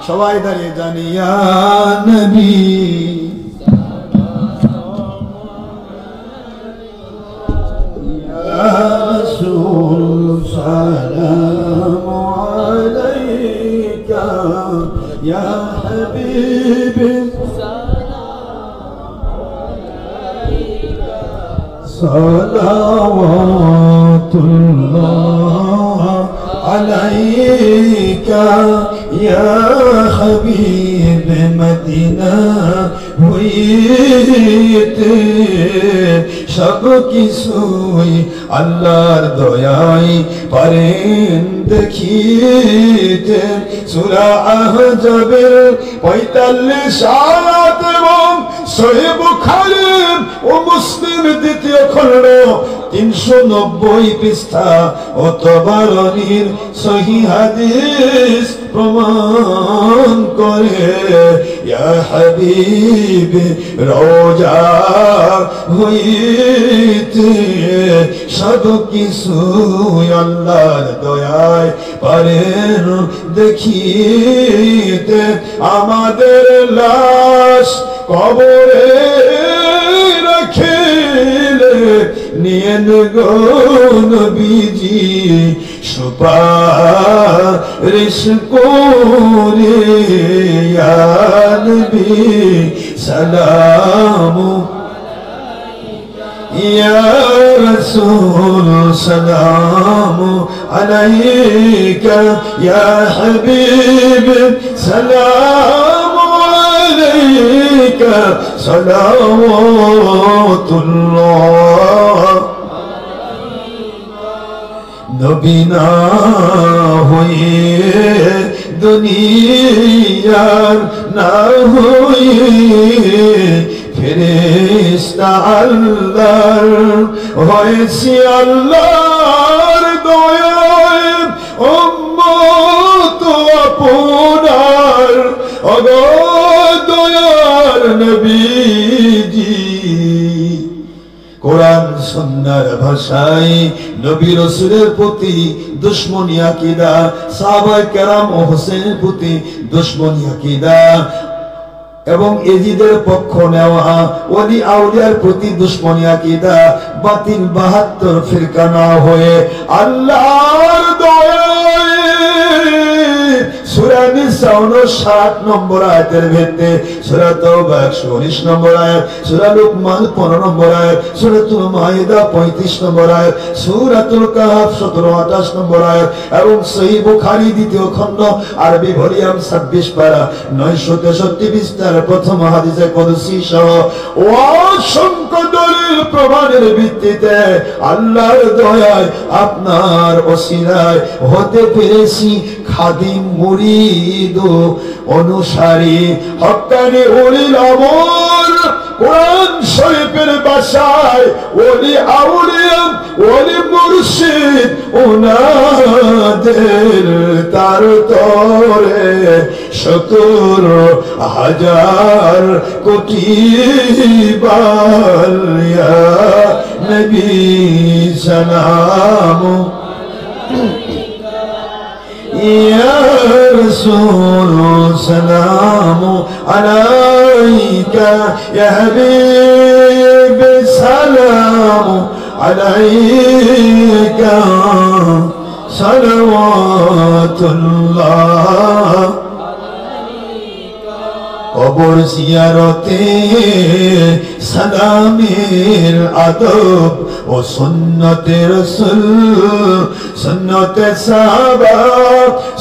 সবাই দাঁড়িয়ে জানি ইয়া নবী ইয়া রাসূল সালামু আলাইকা ইয়া হাবিবি সালাওয়াতুল্লাহ আলাইকা ইয়া হাবিব মদিনা হইতে সব কিছুই আল্লাহর দয়ায় পারেন দেখিতে। সূরা আহজাবের 45 আয়াত এবং সহিহ বুখারী ও মুসলিম দ্বিতীয় খণ্ড 390 পৃষ্ঠা ও তাবারানীর সহিহ হাদিস প্রমাণ করে। ইয়া হাবিব রওজা হইতে সব কিছু আল্লাহর দয়ায় পারেন দেখিতে। আমাদের লাশ কবরে রাখিলে নিয়েন গো নবীজি সুপারিশ করে। ইয়া নবী সালামু ইয়া রাসূল সালামু আলাইকা ইয়া হাবিব সালামু আলাইকা সালাওয়াতুল্লাহ। নবী না হয়ে দুনিয়ার না হয়ে ফেরেশতা আল্লাহর হয়েছি আল্লাহর দয়ায় উম্মত আপনার ওগো দয়ার নবীজি। কোরআন সুন্নাহর ভাষায় নবী রাসূলের প্রতি দুশমনী আকীদা, সাহাবায়ে কেরাম ও হোসেনের প্রতি দুশমনী আকীদা এবং এজিদের পক্ষ নেওয়া, ওলি আউলিয়ার প্রতি দুশমনী আকীদা, বাতিল 72 ফিরকা না হয়ে আল্লাহর দয়ায় সূরা নিসা 59 নম্বর আয়াতের ভিত্তিতে, সূরা তাওবা 119 নম্বর আয়াত, সূরা লুকমান 15 নম্বর আয়াত, সূরাতুল মাইদা 35 নম্বর আয়াত, সূরাতুল কাহফ 17-28 নম্বর আয়াত এবং সহিহ বুখারী দ্বিতীয় খণ্ড আরবি ভলিউম 26 পারা 963 পৃষ্ঠার প্রথম হাদিসে কুদসি সহ অসংখ্য দলিল প্রমাণের ভিত্তিতে আল্লাহর দয়ায় আপনার ওসিলায় হতে পেরেছি খাদিম মুরিদ অনুসারী হক্কানি উলিল আমর। কোরআন শরীফের ভাষায় ওলি আউলিয়া ওলি মুর্শিদ ওনাদের তার তরে 70,000 কোটি বার ইয়া নবী সালামু ইয়া রাসূল সালামু আলাইকা ইয়া হাবিব সালামু আলাইকা সালাওয়াতুল্লাহ। কবর জিয়ারতে সালামের আদব ও সুন্নতে রাসূল, সুন্নতে সাহাবা,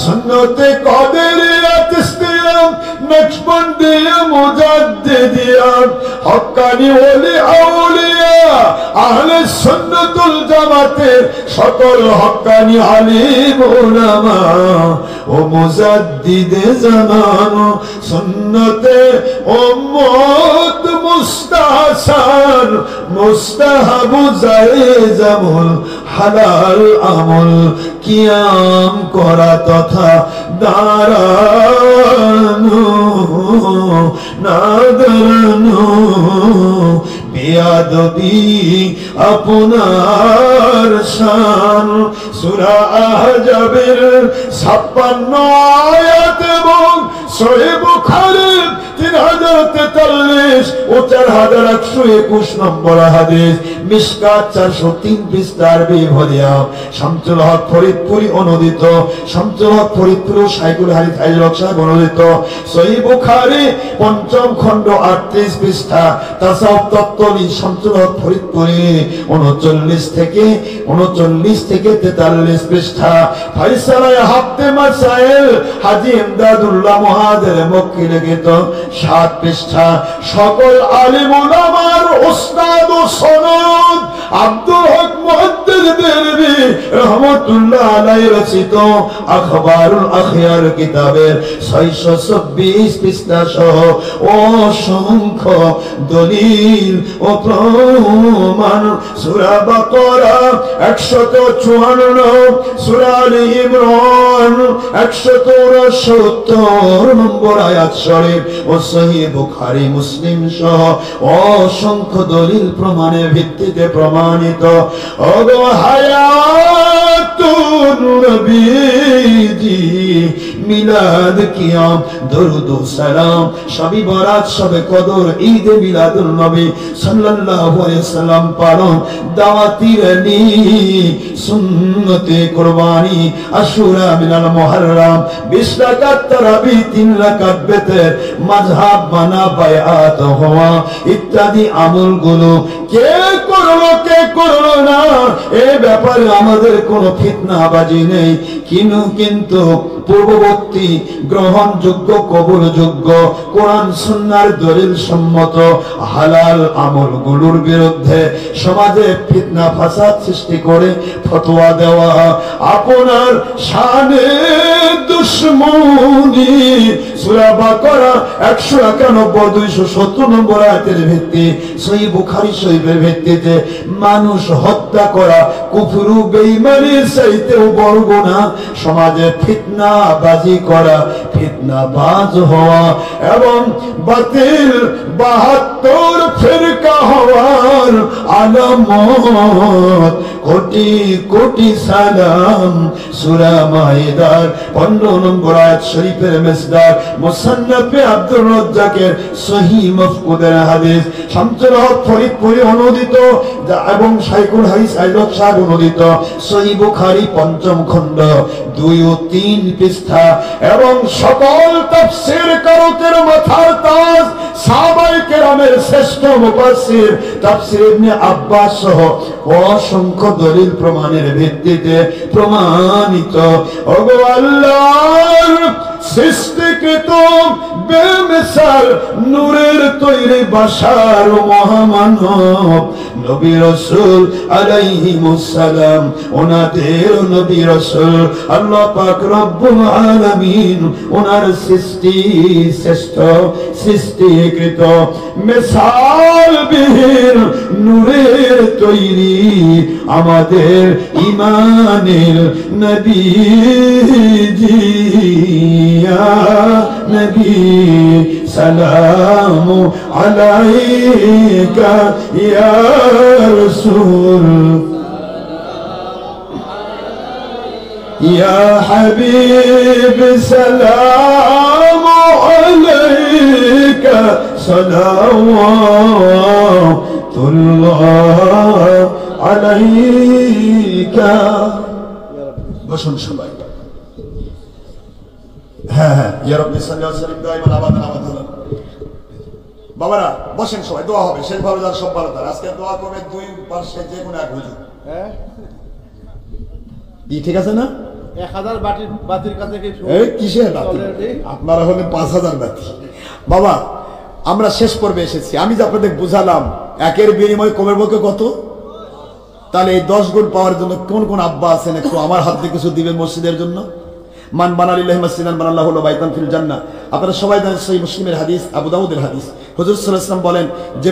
সুন্নতে কাদেরিয়াত ইসলাম নকশবন্দিয়া মুজাদ্দিদিয়া হক্কানি ওলি আউলিয়া আহলে সুন্নাতুল জামাতের সকল হক্কানি আলিম উলামা ও মুজাদ্দিদে জামান সুন্নতে উম্মত মুস্তাহসান মুস্তাহাব জায়েজ আমল হালাল আমল কিয়াম করা তথা দাঁড়ানো না দাঁড়ানো বেয়াদবি আপনার শান। সূরা আহজাবের 56 আয়াত এবং সহিহ বুখারীর 3043 ও 4121 নম্বর হাদিস, মিশকাত 403 পৃষ্ঠার বিভদিয়া শামসুল হক ফরিদপুরি অনুদিত, শামসুল হক ফরিদপুরি শাইখুল হাদিস আইয়ুব সাহেব অনুদিত সহিহ বুখারী 5ম খণ্ড 38 পৃষ্ঠা তাসাউফ তত্ত্বনি শামসুল হক ফরিদপুরি 39 থেকে 43 পৃষ্ঠা ফাইসালায়ে হাফতে মাসাইল হাজী ইমদাদুল্লাহ মুহাজির মক্কি লিখিত 7 পৃষ্ঠা সকল আলিম উলামার উস্তাদ ও সনদ আব্দুল হক মুহাদ্দিস দেরবি রহমাতুল্লাহ আলাইহি রচিত আখবারুল আখিয়ার কিতাবের 626 পৃষ্ঠা সহ অসংখ্য দলিল ও প্রমাণ। সূরা বাকারা 154, সূরা আলে ইমরান 169 নম্বর আয়াত শরীফ ও সহিহ বুখারী মুসলিম সহ অসংখ্য দলিল প্রমাণের ভিত্তিতে প্রমাণিত। ওগো হায়াতুন নবীজি মিলাদ কিয়াম দরুদ ও সালাম শবে বরাত শবে কদর ঈদ মিলাদুন নবী সাল্লাল্লাহু আলাইহি সাল্লাম পালন দাওয়াতির নি সুন্নতে কুরবানি আশুরা মিনাল মুহররম 20 রাকাত তারাবি 3 রাকাত বেতের মাযহাব বানা বায়াত হওয়া ইত্যাদি আমলগুলো কে করলো না এ ব্যাপারে আমাদের কোনো ফিতনাবাজি নেই, কিন্তু পূর্ববর্তী গ্রহণযোগ্য কবুলযোগ্য কোরআন সুন্নাহর দলিল সম্মত হালাল আমলগুলোর বিরুদ্ধে সমাজে ফিতনা ফাসাদ সৃষ্টি করে ফতোয়া দেওয়া আপনার শানে দুশমনি। সূরা বাকারা 191-270 নম্বর আয়াতের ভিত্তি সহিহ বুখারী শরীফের ভিত্তিতে মানুষ হত্যা করা কুফর ও বেঈমানির চাইতেও বড় গুনাহ। সমাজে ফিতনাবাজি করা, ফিতনাবাজ হওয়া এবং বাতিল 72 ফিরকা হওয়ার আলামত। কোটি কোটি সালাম। সূরা মাইদার 15 নম্বর আয়াত শরীফের মিসদার মুসান্নাফে আব্দুর রাজ্জাকের সহিহ মাফকুদের হাদিস শামসুল হক ফরিদপুরি অনুদিত এবং শাইখুল হাদিস আইয়ুব সাহেব অনুদিত সহিহ বুখারী 5ম খণ্ড 2 ও 3 পৃষ্ঠা এবং সকল তাফসীর কারকের মাথার তাজ সাহাবায়ে কেরামের শ্রেষ্ঠ মুফাসসির তাফসীর ইবনে আব্বাস সহ অসংখ্য দলিল প্রমাণের ভিত্তিতে প্রমাণিত। ওগো আল্লাহর সৃষ্টিকৃত বেমিসাল নূরের তৈরি বাশার মহামানব নবী রাসূল আলাইহিমুস সালাম, ওনাদের নবী রাসূল আল্লাহ পাক রব্বুল আলামিন ওনার সৃষ্টি শ্রেষ্ঠ সৃষ্টিকৃত মিসাল বিহীন নূরের তৈরি আমাদের ঈমানের নবীজি। ইয়া নবী সালামু আলাইকা ইয়া রাসূল ইয়া হাবিব সালামু আলাইকা সালাওয়াতুল্লাহ আলাইকা। বসুন সবাই। হ্যাঁ হ্যাঁ, ইয়া রাব্বি সাল্লাল্লাহু আলাইহি ওয়াসাল্লাম দাইমান আবাদান আবাদান। বাবারা বসেন সবাই, দোয়া হবে। শেষ ভালো যার সব ভালো তার। আজকে দোয়া করবে দুই পাশে যে কোনো এক হুজুর। হ্যাঁ ঠিক আছে না? 1000 বাতির কাছে কি কিসের বাতি? আপনারা হলেন 5000 বাতি। বাবা আমরা শেষ পর্বে এসেছি। আমি যে আপনাদের বুঝালাম একের বিনিময়ে কমের পক্ষে কত, তাহলে এই 10 গুণ পাওয়ার জন্য কোন কোন আব্বা আছেন একটু আমার হাত দিয়ে কিছু দিবেন মসজিদের জন্য। মান বানালিল্লাহি মাসজিদান বানাল্লাহু লাহু বাইতান ফিল জান্নাহ। আপনারা সবাই জানেন সহিহ মুসলিমের হাদিস, আবু দাউদের হাদিস। হুজুর সাল্লাল্লাহু আলাইহি ওয়াসাল্লাম বলেন যে